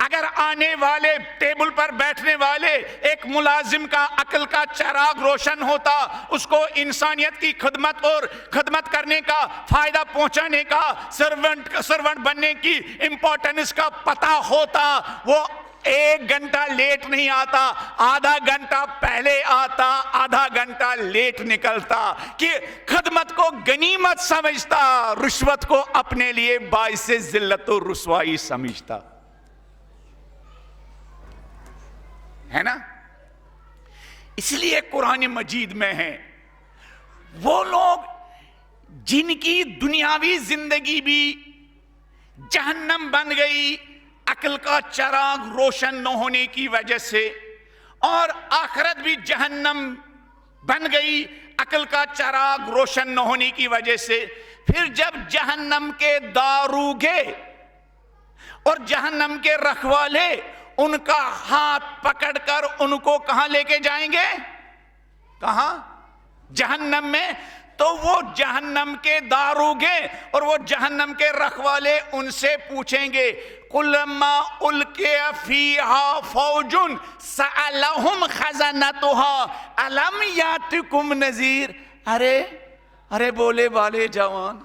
اگر آنے والے ٹیبل پر بیٹھنے والے ایک ملازم کا عقل کا چراغ روشن ہوتا، اس کو انسانیت کی خدمت کرنے کا، فائدہ پہنچانے کا، سرونٹ بننے کی امپورٹنس کا پتہ ہوتا، وہ 1 گھنٹہ لیٹ نہیں آتا، آدھا گھنٹہ پہلے آتا، آدھا گھنٹہ لیٹ نکلتا، کہ خدمت کو غنیمت سمجھتا، رشوت کو اپنے لیے باعث ذلت و رسوائی سمجھتا، ہے نا؟ اس لیے قرآن مجید میں ہے وہ لوگ جن کی دنیاوی زندگی بھی جہنم بن گئی عقل کا چراغ روشن نہ ہونے کی وجہ سے، اور آخرت بھی جہنم بن گئی عقل کا چراغ روشن نہ ہونے کی وجہ سے، پھر جب جہنم کے داروغے اور جہنم کے رکھوالے ان کا ہاتھ پکڑ کر ان کو کہاں لے کے جائیں گے؟ کہاں؟ جہنم میں۔ تو وہ جہنم کے داروغے اور وہ جہنم کے رکھوالے ان سے پوچھیں گے، کلما القی فیہا فوج سألہم خزنتہا الم یاتکم نذیر۔ ارے بولے والے جوان،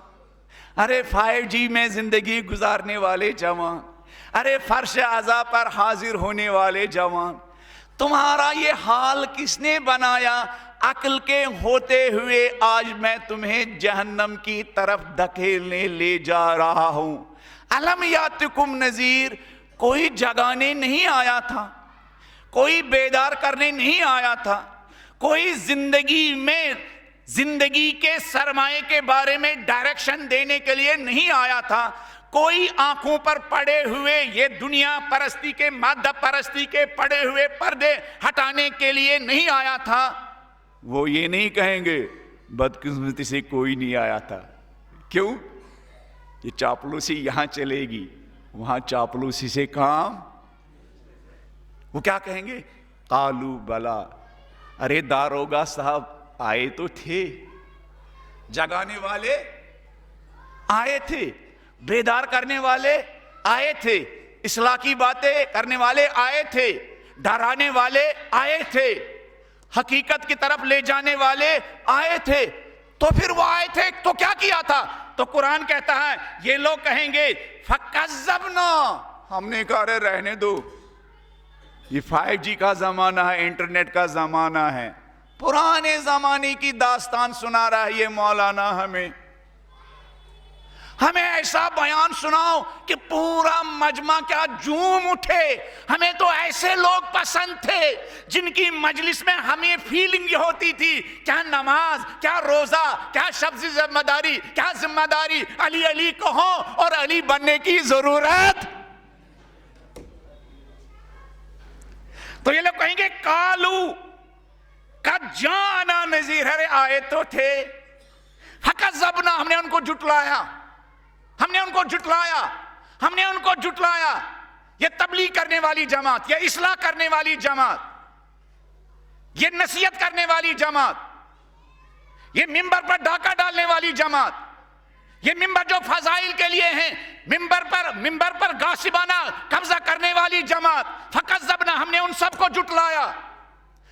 ارے 5G میں زندگی گزارنے والے جوان، ارے فرش عزا پر حاضر ہونے والے جوان، تمہارا یہ حال کس نے بنایا؟ عقل کے ہوتے ہوئے آج میں تمہیں جہنم کی طرف دھکیلنے لے جا رہا ہوں۔ الم یاتکم نذیر، کوئی جگانے نہیں آیا تھا، کوئی بیدار کرنے نہیں آیا تھا، کوئی زندگی کے سرمایے کے بارے میں ڈائریکشن دینے کے لیے نہیں آیا تھا، کوئی آنکھوں پر پڑے ہوئے یہ دنیا پرستی کے، مادہ پرستی کے پڑے ہوئے پردے ہٹانے کے لیے نہیں آیا تھا۔ وہ یہ نہیں کہیں گے بدقسمتی سے کوئی نہیں آیا تھا۔ کیوں؟ یہ چاپلوسی یہاں چلے گی، وہاں چاپلوسی سے کام۔ وہ کیا کہیں گے؟ قالو بلا، ارے داروغہ صاحب آئے تو تھے، جگانے والے آئے تھے، بیدار کرنے والے آئے تھے، اصلاح کی باتیں کرنے والے آئے تھے، ڈرانے والے آئے تھے، حقیقت کی طرف لے جانے والے آئے تھے۔ تو پھر وہ آئے تھے تو کیا کیا تھا؟ تو قرآن کہتا ہے یہ لوگ کہیں گے فَكَذَّبْنَا، ہم نے کہا رہے رہنے دو، یہ 5G کا زمانہ ہے، انٹرنیٹ کا زمانہ ہے، پرانے زمانے کی داستان سنا رہا ہے یہ مولانا ہمیں ایسا بیان سناؤ کہ پورا مجمع کیا جھوم اٹھے۔ ہمیں تو ایسے لوگ پسند تھے جن کی مجلس میں ہمیں فیلنگ ہوتی تھی، کیا نماز، کیا روزہ، کیا شخصی ذمہ داری، کیا ذمہ داری، علی علی کہو اور علی بننے کی ضرورت۔ تو یہ لوگ کہیں گے کالو قد جانا نذیر، ارے آئے تو تھے، فکذبنا، ہم نے ان کو جھٹلایا، ہم نے ان کو جھٹلایا، ہم نے ان کو جھٹلایا. یہ تبلیغ کرنے والی جماعت، یہ اصلاح کرنے والی جماعت، یہ نصیحت کرنے والی جماعت، یہ ممبر پر ڈاکہ ڈالنے والی جماعت، یہ ممبر جو فضائل کے لیے ہیں، ممبر پر غاصبانہ قبضہ کرنے والی جماعت. فکذبنا، ہم نے ان سب کو جھٹلایا،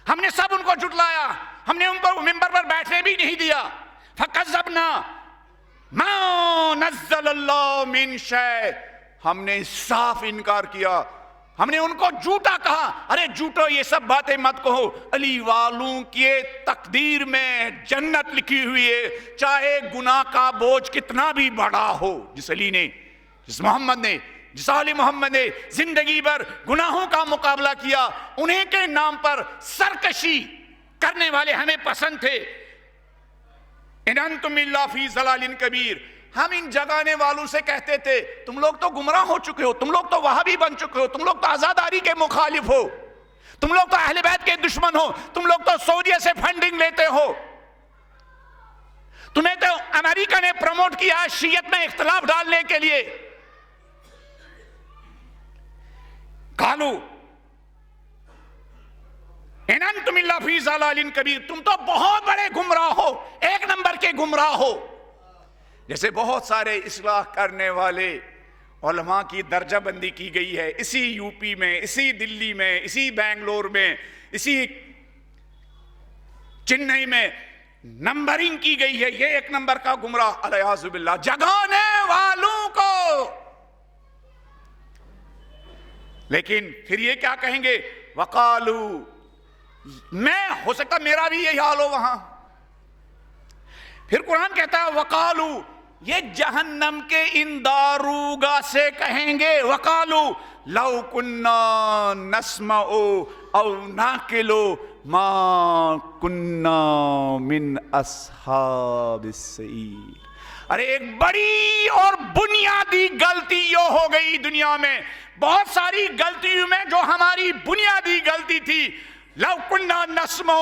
ہم نے سب ان کو جھٹلایا، ہم نے ان کو ممبر پر بیٹھنے بھی نہیں دیا. فکذبنا ما نزل اللہ من شیء، ہم نے صاف انکار کیا، ہم نے ان کو جھوٹا کہا. ارے جھوٹو، یہ سب باتیں مت کہو، علی والوں کی تقدیر میں جنت لکھی ہوئی ہے، چاہے گناہ کا بوجھ کتنا بھی بڑا ہو. جس علی نے، جس محمد نے، جس آل محمد نے زندگی بھر گناہوں کا مقابلہ کیا، انہیں کے نام پر سرکشی کرنے والے ہمیں پسند تھے. ان انتم الا فی ضلال کبیر. ہم ان جگانے والوں سے کہتے تھے تم لوگ تو گمراہ ہو چکے ہو، تم لوگ تو وہابی بن چکے ہو، تم لوگ تو آزاداری کے مخالف ہو، تم لوگ تو اہل بیت کے دشمن ہو، تم لوگ تو سعودیہ سے فنڈنگ لیتے ہو، تمہیں تو امریکہ نے پروموٹ کیا شیعت میں اختلاف ڈالنے کے لیے. قالو ان انتم الا فی ضلال کبیر، تم تو بہت بڑے گمراہ ہو، ایک نمبر کے گمراہ ہو. جیسے بہت سارے اصلاح کرنے والے علماء کی درجہ بندی کی گئی ہے، اسی یو پی میں، اسی دلی میں، اسی بنگلور میں، اسی چنئی میں نمبرنگ کی گئی ہے. یہ ایک نمبر کا گمراہ الیاذ باللہ. جگانے والوں کو، لیکن پھر یہ کیا کہیں گے؟ وقالو، میں ہو سکتا میرا بھی یہی حال ہو وہاں. پھر قرآن کہتا ہے وقالو، یہ جہنم کے ان داروگا سے کہیں گے، وقالو لو کننا نسمع او ناقل ما کننا من اصحاب السعیر. ارے ایک بڑی اور بنیادی غلطی یہ ہو گئی دنیا میں، بہت ساری غلطیوں میں جو ہماری بنیادی غلطی تھی. لو کننا نسمع،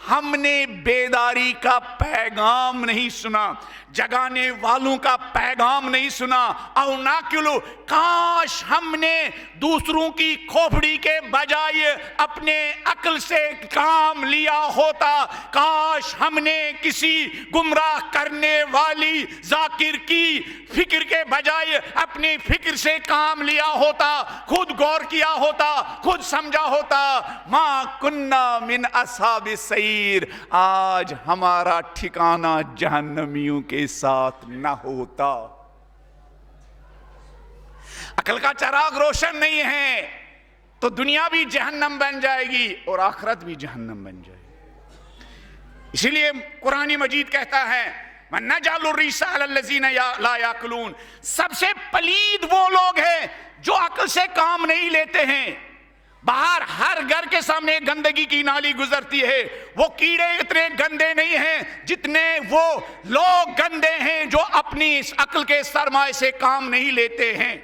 ہم نے بیداری کا پیغام نہیں سنا، جگانے والوں کا پیغام نہیں سنا. او ناقلو، کاش ہم نے دوسروں کی کھوپڑی کے بجائے اپنے عقل سے کام لیا ہوتا، کاش ہم نے کسی گمراہ کرنے والی ذاکر کی فکر کے بجائے اپنی فکر سے کام لیا ہوتا، خود غور کیا ہوتا، خود سمجھا ہوتا. ما کننا من اصحاب السعیر، آج ہمارا ٹھکانہ جہنمیوں کے ساتھ نہ ہوتا. عقل کا چراغ روشن نہیں ہے تو دنیا بھی جہنم بن جائے گی اور آخرت بھی جہنم بن جائے گی. اسی لیے قرآن مجید کہتا ہے وَنَجْعَلُ الرِّجْسَ عَلَى الَّذِينَ لَا يَعْقِلُونَ، سب سے پلید وہ لوگ ہیں جو عقل سے کام نہیں لیتے ہیں. باہر ہر گھر کے سامنے گندگی کی نالی گزرتی ہے، وہ کیڑے اتنے گندے نہیں ہیں جتنے وہ لوگ گندے ہیں جو اپنی اس عقل کے سرمائے سے کام نہیں لیتے ہیں.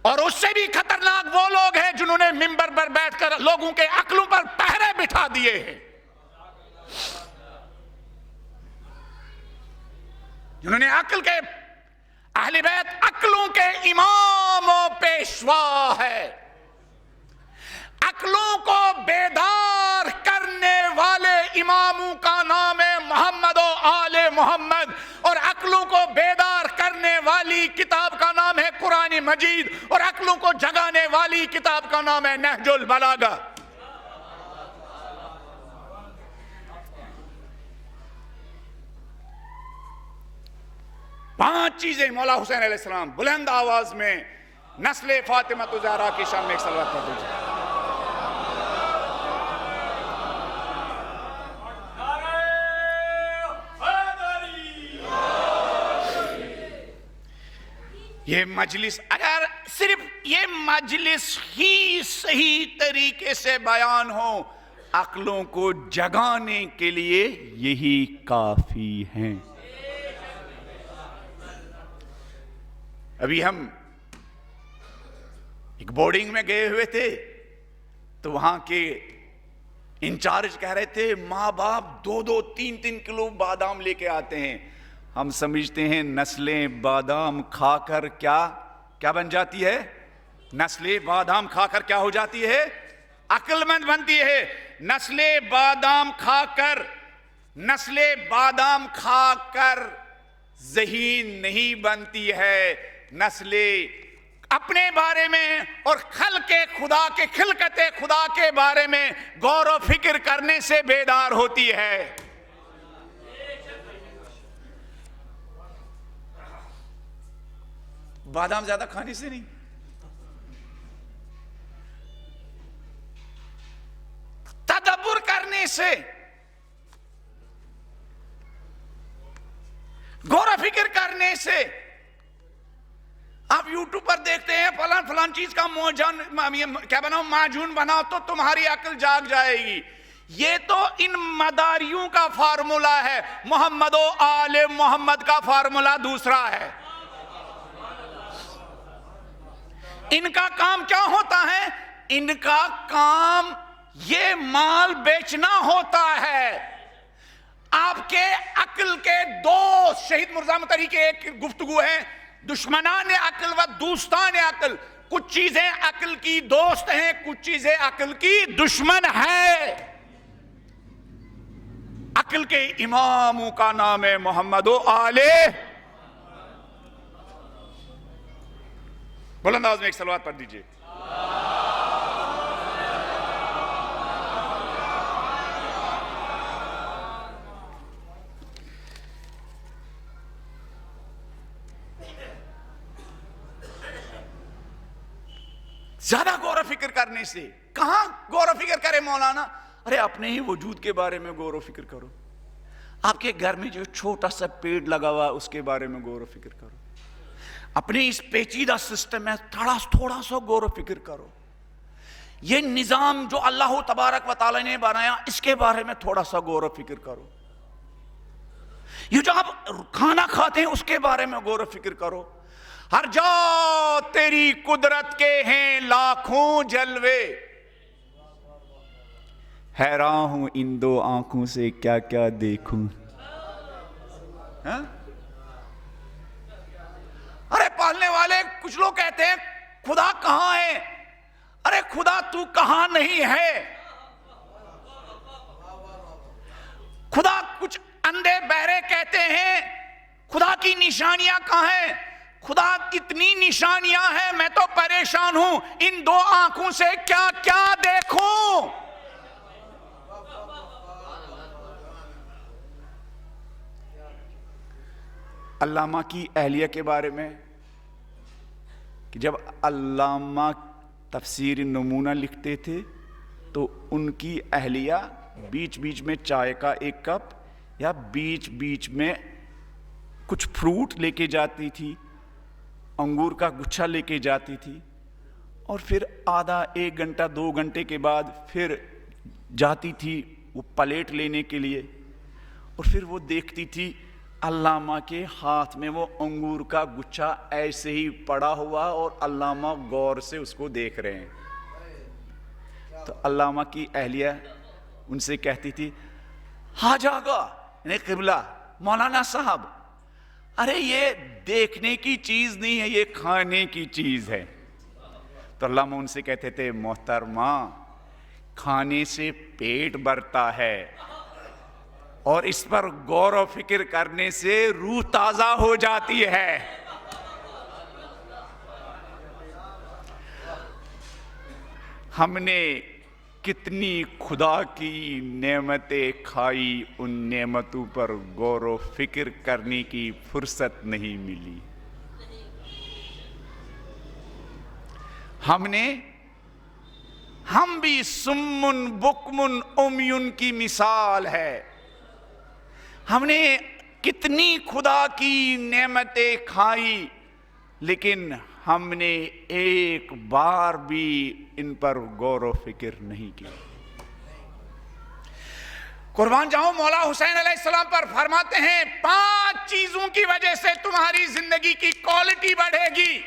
اور اس سے بھی خطرناک وہ لوگ ہیں جنہوں نے ممبر پر بیٹھ کر لوگوں کے عقلوں پر پہرے بٹھا دیے ہیں، جنہوں نے عقل کے، اہل بیت عقلوں کے امام و پیشوا ہے. عقلوں کو بیدار کرنے والے اماموں کا نام ہے محمد و آل محمد، اور عقلوں کو بیدار کرنے والی کتاب کا نام ہے قرآن مجید، اور عقلوں کو جگانے والی کتاب کا نام ہے نہج البلاغہ. پانچ چیزیں مولا حسین علیہ السلام بلند آواز میں نسل فاطمہ الزہرا کی شان میں ایک صلوات پڑھ دیجیے. یہ مجلس، اگر صرف یہ مجلس ہی صحیح طریقے سے بیان ہو، عقلوں کو جگانے کے لیے یہی کافی ہیں. ابھی ہم ایک بورڈنگ میں گئے ہوئے تھے تو وہاں کے انچارج کہہ رہے تھے ماں باپ 2-2, 3-3 کلو بادام لے کے آتے ہیں ہم سمجھتے ہیں نسلیں بادام کھا کر کیا بن جاتی ہے؟ نسلیں بادام کھا کر کیا ہو جاتی ہے؟ عقل مند بنتی ہے۔ نسلیں بادام کھا کر ذہین نہیں بنتی ہے۔ نسلیں اپنے بارے میں اور خلق خدا کے بارے میں غور و فکر کرنے سے بیدار ہوتی ہے۔ بادام زیادہ کھانے سے نہیں، تدبر کرنے سے، غور و فکر کرنے سے۔ آپ یوٹیوب پر دیکھتے ہیں فلان چیز کا معجون بناؤ تو تمہاری عقل جاگ جائے گی۔ یہ تو ان مداریوں کا فارمولا ہے، محمد و آل محمد کا فارمولا دوسرا ہے۔ ان کا کام کیا ہوتا ہے؟ ان کا کام یہ مال بیچنا ہوتا ہے۔ آپ کے عقل کے دو شہید مرزا مطہری کے ایک گفتگو ہے، دشمنان عقل و دوستان عقل۔ کچھ چیزیں عقل کی دوست ہیں، کچھ چیزیں عقل کی دشمن ہے۔ عقل کے اماموں کا نام ہے محمد و آل۔ بلند آواز میں ایک صلوات پڑھ دیجئے۔ زیادہ غور و فکر کرنے سے، کہاں غور و فکر کرے مولانا؟ ارے اپنے ہی وجود کے بارے میں غور و فکر کرو۔ آپ کے گھر میں جو چھوٹا سا پیڑ لگا ہوا اس کے بارے میں غور و فکر کرو۔ اپنے اس پیچیدہ سسٹم میں تھوڑا سا غور و فکر کرو۔ یہ نظام جو اللہ تبارک و تعالی نے بنایا اس کے بارے میں تھوڑا سا غور و فکر کرو۔ یہ جو آپ کھانا کھاتے ہیں اس کے بارے میں غور و فکر کرو۔ ہر جا تیری قدرت کے ہیں لاکھوں جلوے، حیران ہوں ان دو آنکھوں سے کیا کیا دیکھوں۔ ارے پالنے والے کچھ لوگ کہتے ہیں خدا کہاں ہے؟ ارے خدا تو کہاں نہیں ہے؟ خدا، کچھ اندھے بہرے کہتے ہیں خدا کی نشانیاں کہاں ہیں؟ خدا اتنی نشانیاں ہیں، میں تو پریشان ہوں ان دو آنکھوں سے کیا کیا دیکھوں۔ علامہ کی اہلیہ کے بارے میں کہ جب علامہ تفسیر نمونہ لکھتے تھے تو ان کی اہلیہ بیچ بیچ میں چائے کا ایک کپ یا بیچ بیچ میں کچھ فروٹ لے کے جاتی تھی، انگور کا گچھا لے کے جاتی تھی، اور پھر آدھا ایک گھنٹہ 2 گھنٹے کے بعد پھر جاتی تھی وہ پلیٹ لینے کے لیے، اور پھر وہ دیکھتی تھی علامہ کے ہاتھ میں وہ انگور کا گچھا ایسے ہی پڑا ہوا اور علامہ غور سے اس کو دیکھ رہے ہیں۔ تو علامہ کی اہلیہ ان سے کہتی تھی، حاج آقا یعنی قبلہ مولانا صاحب، ارے یہ دیکھنے کی چیز نہیں ہے، یہ کھانے کی چیز ہے۔ تو علامہ ان سے کہتے تھے، محترمہ کھانے سے پیٹ بھرتا ہے اور اس پر غور و فکر کرنے سے روح تازہ ہو جاتی ہے۔ ہم نے کتنی خدا کی نعمتیں کھائی، ان نعمتوں پر غور و فکر کرنے کی فرصت نہیں ملی۔ ہم بھی سمن بکمن امیون کی مثال ہے۔ ہم نے کتنی خدا کی نعمتیں کھائی لیکن ہم نے ایک بار بھی ان پر غور و فکر نہیں کی۔ قربان جاؤں مولا حسین علیہ السلام پر فرماتے ہیں 5 چیزوں کی وجہ سے تمہاری زندگی کی کوالٹی بڑھے گی،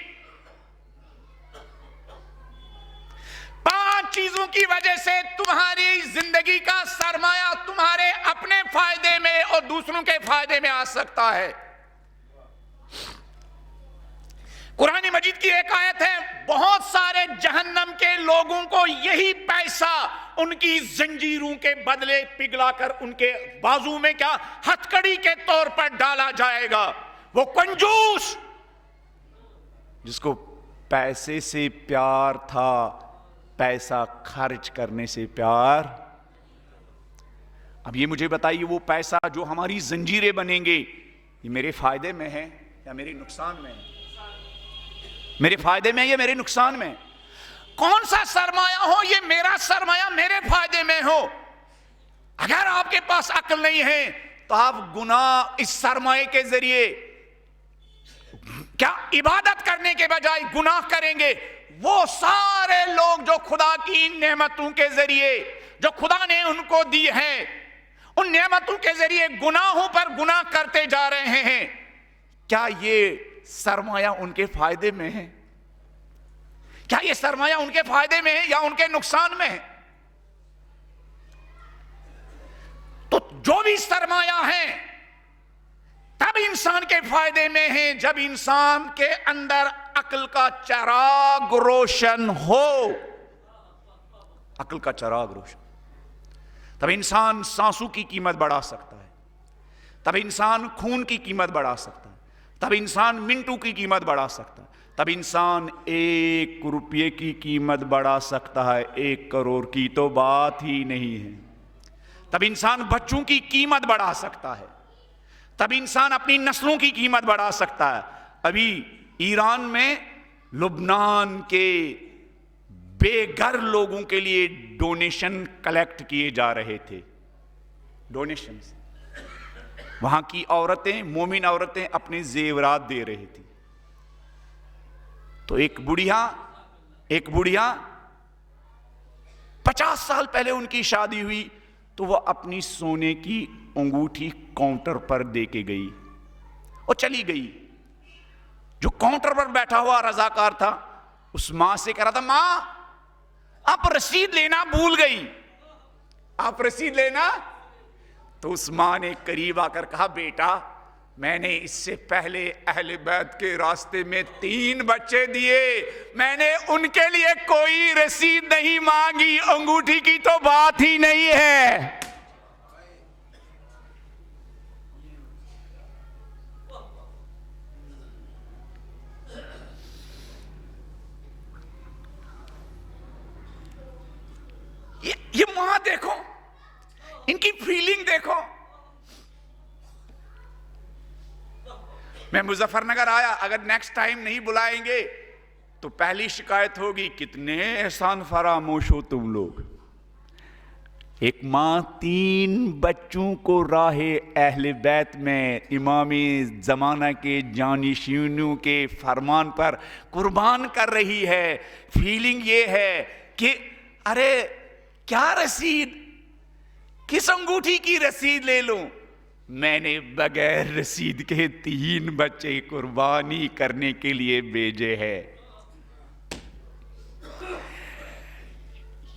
5 چیزوں کی وجہ سے تمہاری زندگی کا سرمایہ تمہارے اپنے فائدے میں اور دوسروں کے فائدے میں آ سکتا ہے۔ قرآن مجید کی ایک آیت ہے، بہت سارے جہنم کے لوگوں کو یہی پیسہ ان کی زنجیروں کے بدلے پگھلا کر ان کے بازو میں کیا ہتھکڑی کے طور پر ڈالا جائے گا۔ وہ کنجوس جس کو پیسے سے پیار تھا، پیسہ خرچ کرنے سے پیار۔ اب یہ مجھے بتائیے، وہ پیسہ جو ہماری زنجیریں بنیں گے، یہ میرے فائدے میں ہے یا میرے نقصان میں ہے؟ میرے فائدے میں یا میرے نقصان میں؟ کون سا سرمایہ ہو، یہ میرا سرمایہ میرے فائدے میں ہو۔ اگر آپ کے پاس عقل نہیں ہے تو آپ گناہ اس سرمایہ کے ذریعے کیا عبادت کرنے کے بجائے گناہ کریں گے۔ وہ سارے لوگ جو خدا کی نعمتوں کے ذریعے جو خدا نے ان کو دی ہے، ان نعمتوں کے ذریعے گناہوں پر گناہ کرتے جا رہے ہیں، کیا یہ سرمایہ ان کے فائدے میں ہے؟ کیا یہ سرمایہ ان کے فائدے میں ہے یا ان کے نقصان میں ہے؟ تو جو بھی سرمایہ ہے تب انسان کے فائدے میں ہے جب انسان کے اندر عقل کا چراغ روشن ہو۔ عقل کا چراغ روشن، تب انسان سانسوں کی قیمت بڑھا سکتا ہے، تب انسان خون کی قیمت بڑھا سکتا ہے، تب انسان منٹوں کی قیمت بڑھا سکتا ہے، تب انسان 1 روپے کی قیمت بڑھا سکتا ہے، 1 کروڑ کی تو بات ہی نہیں ہے۔ تب انسان بچوں کی قیمت بڑھا سکتا ہے، تب انسان اپنی نسلوں کی قیمت بڑھا سکتا ہے۔ ابھی ایران میں لبنان کے بے گھر لوگوں کے لیے ڈونیشن کلیکٹ کیے جا رہے تھے، ڈونیشنز۔ وہاں کی عورتیں، مومن عورتیں اپنے زیورات دے رہی تھی۔ تو ایک بڑھیا 50 سال پہلے ان کی شادی ہوئی تو وہ اپنی سونے کی انگوٹھی کاؤنٹر پر دے کے گئی اور چلی گئی۔ جو کاؤنٹر پر بیٹھا ہوا رضاکار تھا، اس ماں سے کہہ رہا تھا، ماں آپ رسید لینا بھول گئی، آپ رسید لینا۔ تو اس ماں نے قریب آ کر کہا، بیٹا میں نے اس سے پہلے اہل بیت کے راستے میں 3 بچے دیے، میں نے ان کے لیے کوئی رسید نہیں مانگی، انگوٹھی کی تو بات ہی نہیں ہے۔ یہ ماں دیکھو، ان کی فیلنگ دیکھو۔ میں مظفر نگر آیا، اگر نیکسٹ ٹائم نہیں بلائیں گے تو پہلی شکایت ہوگی، کتنے احسان فراموش ہو تم لوگ۔ ایک ماں 3 بچوں کو راہ اہل بیت میں امام زمانہ کے جانشینوں کے فرمان پر قربان کر رہی ہے۔ فیلنگ یہ ہے کہ ارے کیا رسید، کس انگوٹھی کی رسید لے لوں، میں نے بغیر رسید کے 3 بچے قربانی کرنے کے لیے بھیجے ہیں۔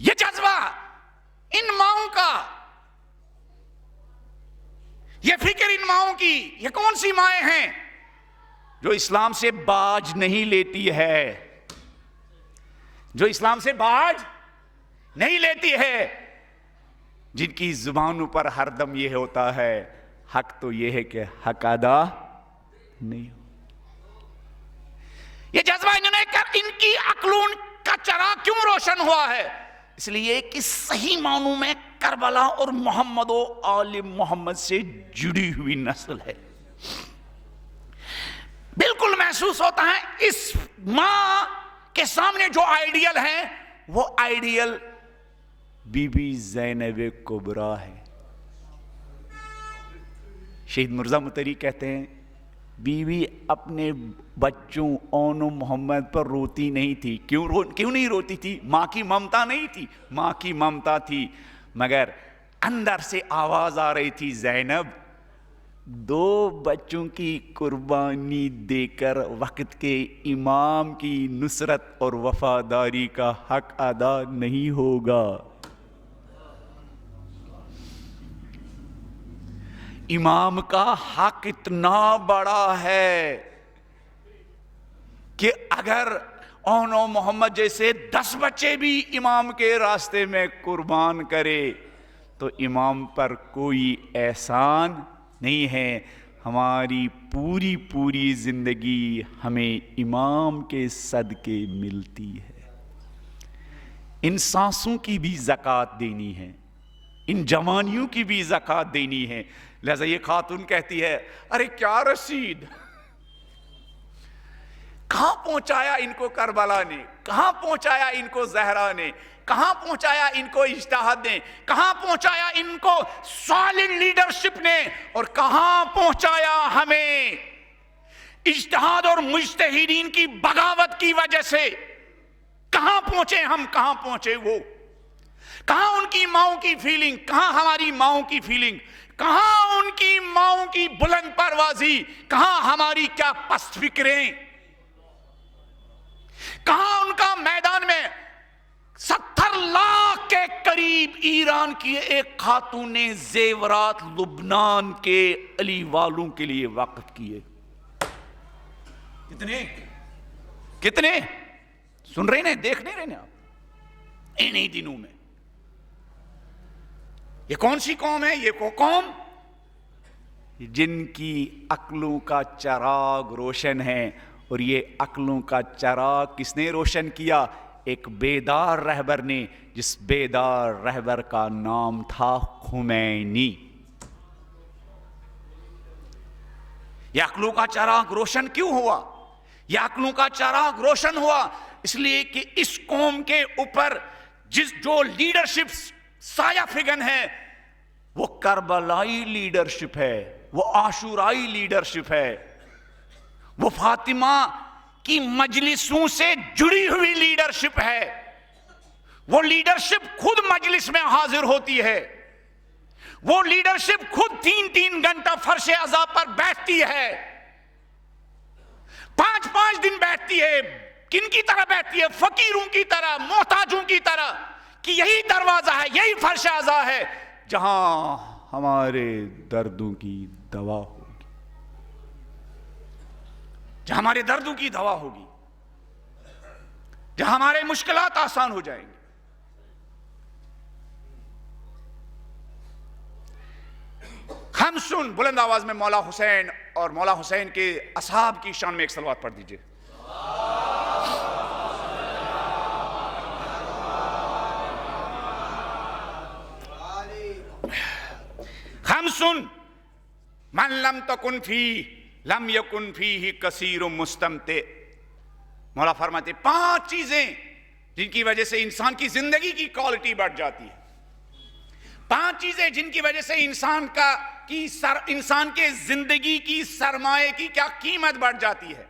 یہ جذبہ ان ماؤں کا، یہ فکر ان ماؤں کی، یہ کون سی مائیں ہیں جو اسلام سے باج نہیں لیتی ہے، جو اسلام سے باج نہیں لیتی ہے، جن کی زبانوں پر ہر دم یہ ہوتا ہے، حق تو یہ ہے کہ حق ادا نہیں ہو۔ یہ جذبہ ان کی عقلوں کا چراغ کیوں روشن ہوا ہے؟ اس لیے کہ صحیح معنوں میں کربلا اور محمد و آل محمد سے جڑی ہوئی نسل ہے۔ بالکل محسوس ہوتا ہے اس ماں کے سامنے جو آئیڈیل ہے، وہ آئیڈیل بی بی زینب کبریٰ ہے۔ شہید مرزا متری کہتے ہیں، بیوی اپنے بچوں اون و محمد پر روتی نہیں تھی۔ کیوں نہیں روتی تھی؟ ماں کی ممتا نہیں تھی، ماں کی ممتا تھی، مگر اندر سے آواز آ رہی تھی، زینب 2 بچوں کی قربانی دے کر وقت کے امام کی نصرت اور وفاداری کا حق ادا نہیں ہوگا۔ امام کا حق اتنا بڑا ہے، کہ اگر اونو محمد جیسے 10 بچے بھی امام کے راستے میں قربان کرے تو امام پر کوئی احسان نہیں ہے. ہماری پوری زندگی ہمیں امام کے صدقے ملتی ہے. ان سانسوں کی بھی زکوٰۃ دینی ہے, ان جوانیوں کی بھی زکوٰۃ دینی ہے. لہذا یہ خاتون کہتی ہے ارے کیا رشید, کہاں پہنچایا ان کو کربلا نے, کہاں پہنچایا ان کو زہرا نے, کہاں پہنچایا ان کو اجتہاد نے, کہاں پہنچایا ان کو سالڈ لیڈرشپ نے, اور کہاں پہنچایا ہمیں اجتہاد اور مجتہدین کی بغاوت کی وجہ سے. کہاں پہنچے ہم, کہاں پہنچے وہ, کہاں ان کی ماؤں کی فیلنگ, کہاں ہماری ماؤں کی فیلنگ, کہاں ان کی ماؤں کی بلند پروازی, کہاں ہماری کیا پست فکریں, کہاں ان کا میدان میں 70 لاکھ کے قریب ایران کی ایک خاتون نے زیورات لبنان کے علی والوں کے لیے وقف کیے. کتنے سن رہے ہیں, دیکھ نہیں رہے ہیں آپ انہی دنوں میں. یہ کون سی قوم ہے, یہ وہ قوم جن کی عقلوں کا چراغ روشن ہے. اور یہ عقلوں کا چراغ کس نے روشن کیا؟ ایک بیدار رہبر نے, جس بیدار رہبر کا نام تھا خمینی. یہ عقلوں کا چراغ روشن کیوں ہوا؟ یہ عقلوں کا چراغ روشن ہوا اس لیے کہ اس قوم کے اوپر جو لیڈرشپ سایہ فگن ہے وہ کربلائی لیڈرشپ ہے, وہ عاشورائی لیڈرشپ ہے, وہ فاطمہ کی مجلسوں سے جڑی ہوئی لیڈرشپ ہے. وہ لیڈرشپ خود مجلس میں حاضر ہوتی ہے, وہ لیڈرشپ خود 3 گھنٹہ فرش عزا پر بیٹھتی ہے, 5 دن بیٹھتی ہے. کن کی طرح بیٹھتی ہے؟ فقیروں کی طرح, محتاجوں کی طرح, کہ یہی دروازہ ہے, یہی فرش عزا ہے جہاں ہمارے دردوں کی دوا ہوگی, جہاں ہمارے دردوں کی دوا ہوگی, جہاں ہمارے مشکلات آسان ہو جائیں گے. ہم سن بلند آواز میں مولا حسین اور مولا حسین کے اصحاب کی شان میں ایک صلوات پڑھ دیجئے. ہم سن من لم تکن فی لم یکن فیہ کثیر مستمتع. مولا فرماتے 5 چیزیں جن کی وجہ سے انسان کی زندگی کی کوالٹی بڑھ جاتی ہے, 5 چیزیں جن کی وجہ سے انسان کے زندگی کی سرمایہ کی کیا قیمت بڑھ جاتی ہے,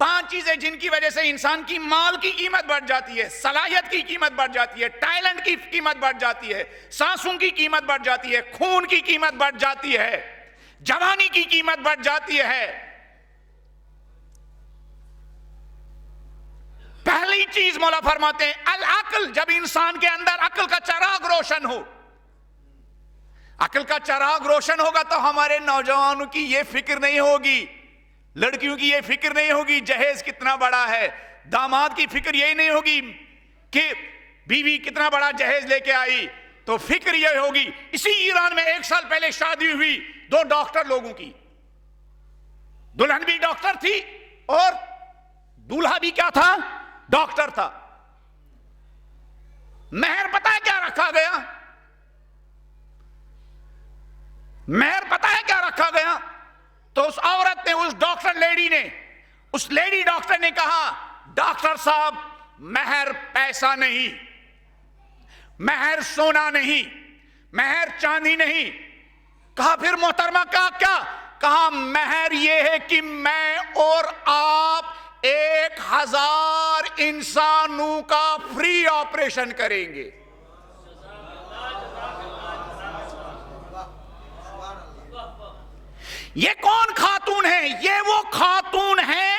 5 چیزیں جن کی وجہ سے انسان کی مال کی قیمت بڑھ جاتی ہے, صلاحیت کی قیمت بڑھ جاتی ہے, ٹیلنٹ کی قیمت بڑھ جاتی ہے, سانسوں کی قیمت بڑھ جاتی ہے, خون کی قیمت بڑھ جاتی ہے, جوانی کی قیمت بڑھ جاتی ہے. پہلی چیز مولا فرماتے ہیں العقل. جب انسان کے اندر عقل کا چراغ روشن ہو, عقل کا چراغ روشن ہوگا تو ہمارے نوجوانوں کی یہ فکر نہیں ہوگی, لڑکیوں کی یہ فکر نہیں ہوگی جہیز کتنا بڑا ہے, داماد کی فکر یہی نہیں ہوگی کہ بیوی کتنا بڑا جہیز لے کے آئی, تو فکر یہ ہوگی. اسی ایران میں 1 سال پہلے شادی ہوئی 2 ڈاکٹر لوگوں کی, دلہن بھی ڈاکٹر تھی اور دولہا بھی کیا تھا؟ ڈاکٹر تھا. مہر پتہ ہے کیا رکھا گیا؟ مہر پتہ ہے کیا رکھا گیا؟ تو اس عورت نے, اس ڈاکٹر لیڈی نے, اس لیڈی ڈاکٹر نے کہا ڈاکٹر صاحب مہر پیسہ نہیں, مہر سونا نہیں, مہر چاندی نہیں. کہا پھر محترمہ کا کیا؟ کہا مہر یہ ہے کہ میں اور آپ 1000 انسانوں کا فری آپریشن کریں گے. یہ کون خاتون ہے؟ یہ وہ خاتون ہے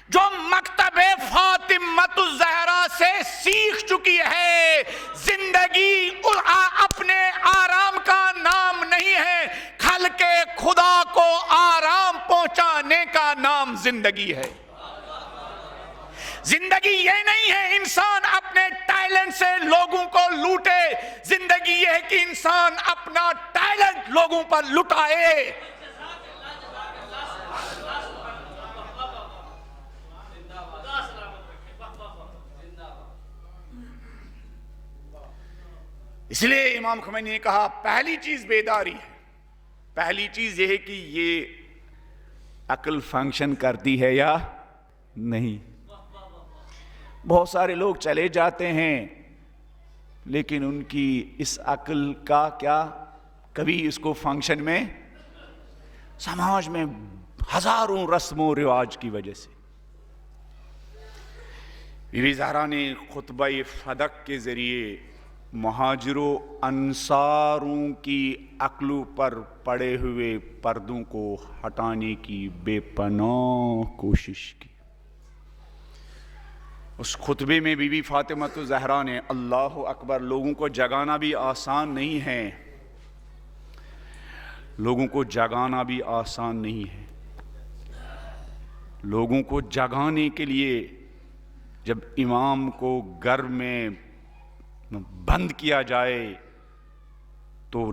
جو مکتب فاطمۃ الزہرا سے سیکھ چکی ہے زندگی اپنے آرام کا نام نہیں ہے, خلق خدا کو آرام پہنچانے کا نام زندگی ہے. زندگی یہ نہیں ہے انسان اپنے ٹیلنٹ سے لوگوں کو لوٹے، زندگی یہ ہے کہ انسان اپنا ٹیلنٹ لوگوں پر لٹائے۔ اس لیے امام خمینی نے کہا پہلی چیز بیداری ہے، پہلی چیز یہ ہے کہ یہ عقل فنکشن کرتی ہے یا نہیں۔ بہت سارے لوگ چلے جاتے ہیں لیکن ان کی اس عقل کا کیا کبھی اس کو فنکشن میں، سماج میں ہزاروں رسم و رواج کی وجہ سے۔ بی بی زہرا نے خطبہ فدق کے ذریعے مہاجروں انصاروں کی عقلوں پر پڑے ہوئے پردوں کو ہٹانے کی بے پناہ کوشش کی۔ اس خطبے میں بی بی فاطمہ الزہرا نے اللہ اکبر، لوگوں کو جگانا بھی آسان نہیں ہے، لوگوں کو جگانا بھی آسان نہیں ہے۔ لوگوں کو جگانے کے لیے جب امام کو گھر میں بند کیا جائے تو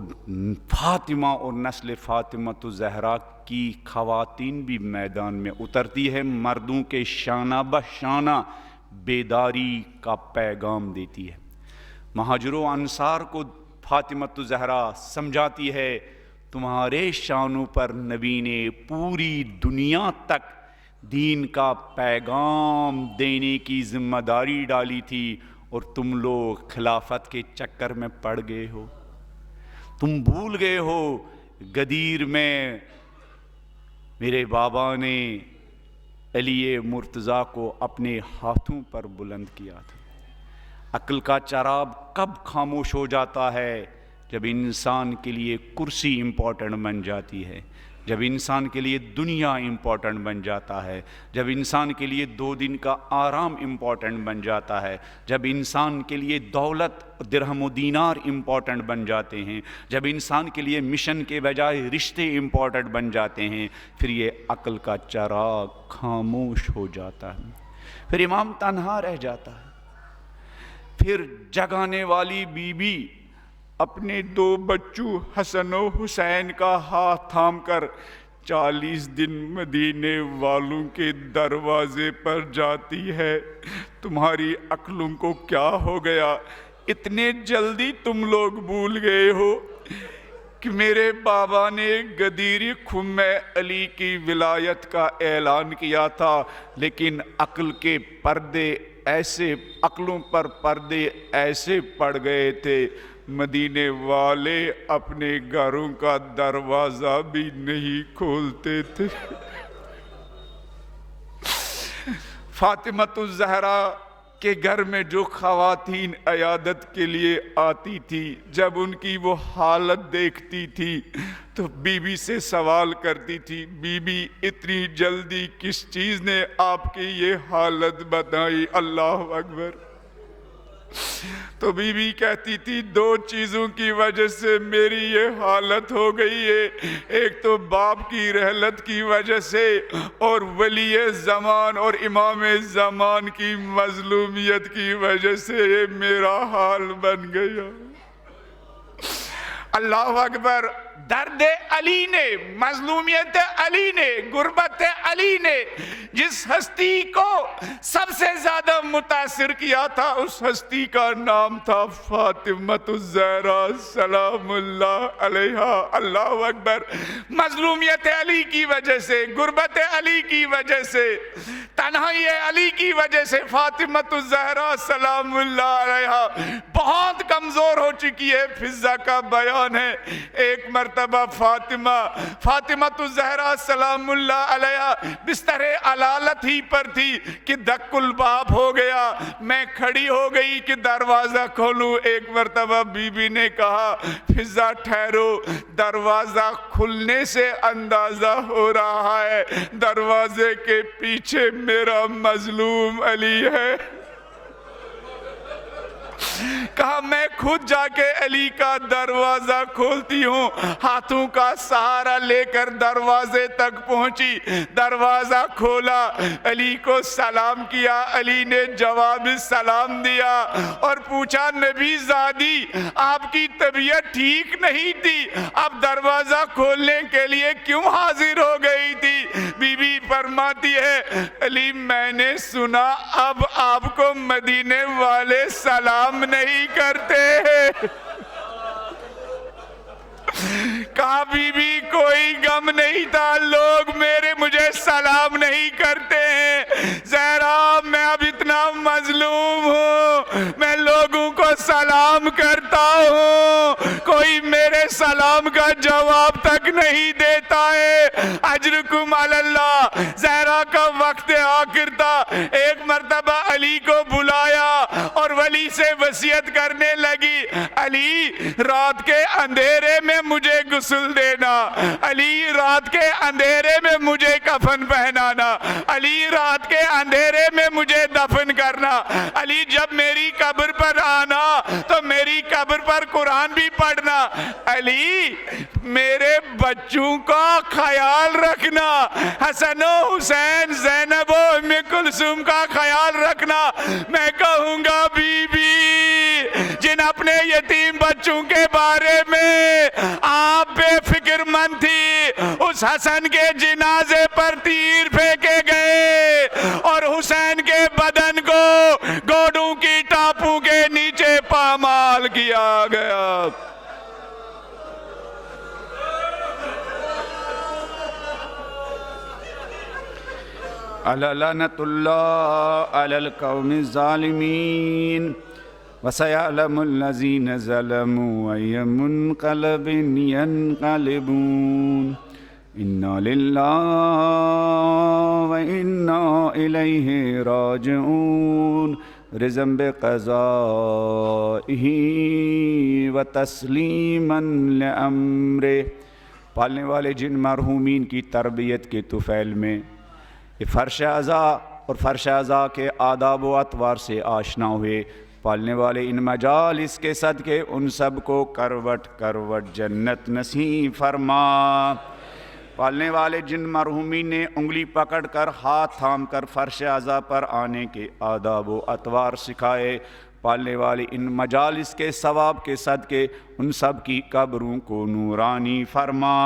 فاطمہ اور نسل فاطمہ الزہرا کی خواتین بھی میدان میں اترتی ہے، مردوں کے شانہ بشانہ بیداری کا پیغام دیتی ہے۔ مہاجروں انصار کو فاطمہ الزہرا سمجھاتی ہے تمہارے شانوں پر نبی نے پوری دنیا تک دین کا پیغام دینے کی ذمہ داری ڈالی تھی اور تم لوگ خلافت کے چکر میں پڑ گئے ہو، تم بھول گئے ہو غدیر میں میرے بابا نے علی مرتضیٰ کو اپنے ہاتھوں پر بلند کیا تھا۔ عقل کا چراغ کب خاموش ہو جاتا ہے؟ جب انسان کے لیے کرسی امپورٹنٹ بن جاتی ہے، جب انسان کے لیے دنیا امپورٹنٹ بن جاتا ہے، جب انسان کے لیے 2 دن کا آرام امپورٹنٹ بن جاتا ہے، جب انسان کے لیے دولت درہم و دینار امپورٹنٹ بن جاتے ہیں، جب انسان کے لیے مشن کے بجائے رشتے امپورٹنٹ بن جاتے ہیں، پھر یہ عقل کا چراغ خاموش ہو جاتا ہے، پھر امام تنہا رہ جاتا ہے۔ پھر جگانے والی بی بی اپنے 2 بچوں حسن و حسین کا ہاتھ تھام کر 40 دن مدینے والوں کے دروازے پر جاتی ہے۔ تمہاری عقلوں کو کیا ہو گیا؟ اتنے جلدی تم لوگ بھول گئے ہو کہ میرے بابا نے غدیر خم میں علی کی ولایت کا اعلان کیا تھا، لیکن عقل کے پردے ایسے، عقلوں پر پردے ایسے پڑ گئے تھے، مدینے والے اپنے گھروں کا دروازہ بھی نہیں کھولتے تھے۔ فاطمہ الزہرا کے گھر میں جو خواتین عیادت کے لیے آتی تھی، جب ان کی وہ حالت دیکھتی تھی تو بی بی سے سوال کرتی تھی، بی بی اتنی جلدی کس چیز نے آپ کی یہ حالت بتائی؟ اللہ اکبر۔ تو بی بی کہتی تھی 2 چیزوں کی وجہ سے میری یہ حالت ہو گئی ہے، ایک تو باپ کی رحلت کی وجہ سے، اور ولی زمان اور امام زمان کی مظلومیت کی وجہ سے یہ میرا حال بن گیا۔ اللہ اکبر۔ درد علی نے، مظلومیت علی نے، غربت علی نے جس ہستی کو سب سے زیادہ متاثر کیا تھا، اس ہستی کا نام تھا فاطمہ الزہرا سلام اللہ علیہا۔ اللہ اکبر۔ مظلومیت علی کی وجہ سے، غربت علی کی وجہ سے، تنہائی علی کی وجہ سے فاطمہ الزہرا سلام اللہ علیہا بہت کمزور ہو چکی ہے۔ فضہ کا بیان ہے، ایک مرتبہ فاطمہ الزہرا سلام اللہ علیہا بستر علالت ہی پر تھی کہ دق الباب ہو گیا، میں کھڑی ہو گئی کہ دروازہ کھولوں۔ ایک مرتبہ بی بی نے کہا فضہ ٹھہرو، دروازہ کھلنے سے اندازہ ہو رہا ہے دروازے کے پیچھے میرا مظلوم علی ہے۔ کہا میں خود جا کے علی کا دروازہ کھولتی ہوں. ہاتھوں کا سہارا لے کر دروازے تک پہنچی, دروازہ کھولا, علی کو سلام کیا, علی نے جواب سلام دیا اور پوچھا نبی زادی آپ کی طبیعت ٹھیک نہیں تھی, اب دروازہ کھولنے کے لیے کیوں حاضر ہو گئی تھی؟ بی بی فرماتی ہے علی میں نے سنا اب آپ کو مدینے والے سلام نہیں کرتے ہیں. کہا بی بی کوئی غم نہیں تھا, لوگ مجھے سلام نہیں کرتے ہیں. زہرا میں اب اتنا مظلوم ہوں, میں لوگوں کو سلام کرتا ہوں, کوئی میرے سلام کا جواب تک نہیں دیتا ہے. اجرکم علی اللہ. زہرا کا وقت آخر تھا, ایک مرتبہ علی کو بلایا اور ولی سے وصیت کرنے لگی, علی رات کے اندھیرے میں مجھے غسل دینا, علی رات کے اندھیرے میں مجھے کفن پہنانا, علی رات کے اندھیرے میں مجھے دفن کرنا, علی جب میری قبر پر آنا تو میری قبر پر قرآن بھی پڑھنا, علی میرے بچوں کا خیال رکھنا, حسن و حسین زینب و ام کلثوم کا خیال رکھنا. میں کہوں گا بی بی جن اپنے یتیم بچوں کے بارے میں آپ بے فکر مند تھی, اس حسن کے جنازے پر تیر پھینکے گئے اور حسین کے بدن کو گوڑوں کی ٹاپوں کے نیچے پامال کیا گیا. لعنت اللہ علی القوم الظالمین وَسَيَعْلَمُ الَّذِينَ ظَلَمُوا أَيَّ مُنْقَلَبٍ يَنْقَلِبُونَ. إِنَّا لِلَّهِ وَإِنَّا إِلَيْهِ رَاجِعُونَ. رضا بقضائه وتسلیما لأمره. پالنے والے جن مرحومین کی تربیت کے طفیل میں فرش عزا اور فرش عزا کے آداب و اطوار سے آشنا ہوئے, پالنے والے ان مجالس کے صدقے ان سب کو کروٹ کروٹ جنت نصیب فرما. پالنے والے جن مرحومین نے انگلی پکڑ کر ہاتھ تھام کر فرش عزا پر آنے کے آداب و اطوار سکھائے, پالنے والے ان مجالس کے ثواب کے صدقے ان سب کی قبروں کو نورانی فرما.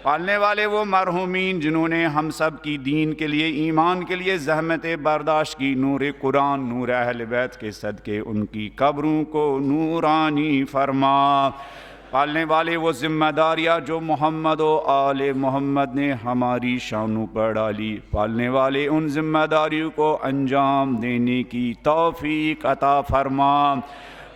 پالنے والے وہ مرحومین جنہوں نے ہم سب کی دین کے لیے ایمان کے لیے زحمت برداشت کی, نور قرآن نور اہل بیت کے صدقے ان کی قبروں کو نورانی فرما. پالنے والے وہ ذمہ داریاں جو محمد و آل محمد نے ہماری شانوں پر ڈالی, پالنے والے ان ذمہ داریوں کو انجام دینے کی توفیق عطا فرما.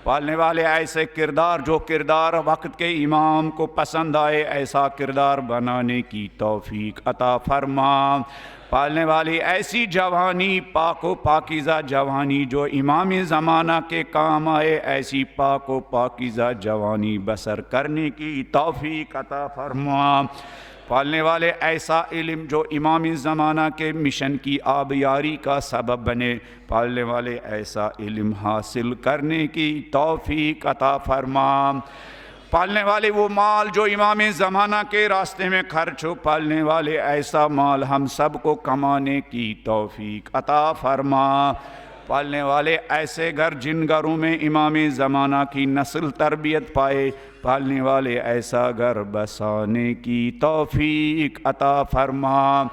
پالنے والے ایسے کردار جو کردار وقت کے امام کو پسند آئے, ایسا کردار بنانے کی توفیق عطا فرما. پالنے والی ایسی جوانی پاک و پاکیزہ جوانی جو امام زمانہ کے کام آئے, ایسی پاک و پاکیزہ جوانی بسر کرنے کی توفیق عطا فرما. پالنے والے ایسا علم جو امام زمانہ کے مشن کی آبیاری کا سبب بنے, پالنے والے ایسا علم حاصل کرنے کی توفیق عطا فرما. پالنے والے وہ مال جو امام زمانہ کے راستے میں خرچ ہو, پالنے والے ایسا مال ہم سب کو کمانے کی توفیق عطا فرما. پالنے والے ایسے گھر جن گھروں میں امام زمانہ کی نسل تربیت پائے, پالنے والے ایسا گھر بسانے کی توفیق عطا فرما.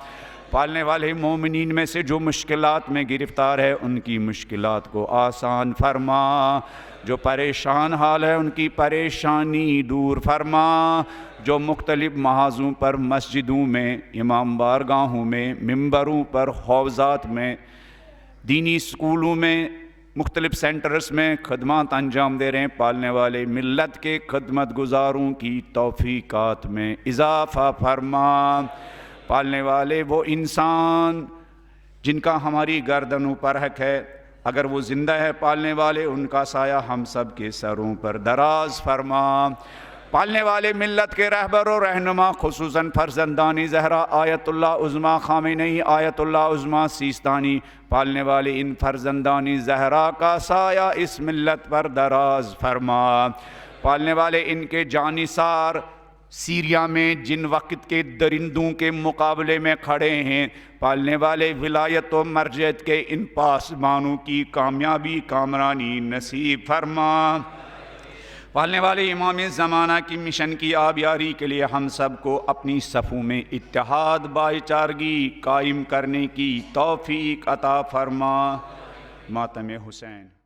پالنے والے مومنین میں سے جو مشکلات میں گرفتار ہے ان کی مشکلات کو آسان فرما, جو پریشان حال ہے ان کی پریشانی دور فرما, جو مختلف محاذوں پر مسجدوں میں, امام بارگاہوں میں, ممبروں پر, حوضات میں, دینی اسکولوں میں, مختلف سینٹرز میں خدمات انجام دے رہے ہیں, پالنے والے ملت کے خدمت گزاروں کی توفیقات میں اضافہ فرما. پالنے والے وہ انسان جن کا ہماری گردنوں پر حق ہے, اگر وہ زندہ ہے پالنے والے ان کا سایہ ہم سب کے سروں پر دراز فرما. پالنے والے ملت کے رہبر و رہنما خصوصاً فرزندانی زہرا آیت اللہ عظمیٰ خامنئی آیت اللہ عظمیٰ سیستانی، پالنے والے ان فرزندانی زہرا کا سایہ اس ملت پر دراز فرما، پالنے والے ان کے جانثار سیریا میں جن وقت کے درندوں کے مقابلے میں کھڑے ہیں، پالنے والے ولایت و مرجعیت کے ان پاسبانوں کی کامیابی کامرانی نصیب فرما، پالنے والے امام زمانہ کی مشن کی آبیاری کے لیے ہم سب کو اپنی صفوں میں اتحاد بھائی چارگی قائم کرنے کی توفیق عطا فرما۔ ماتم حسین۔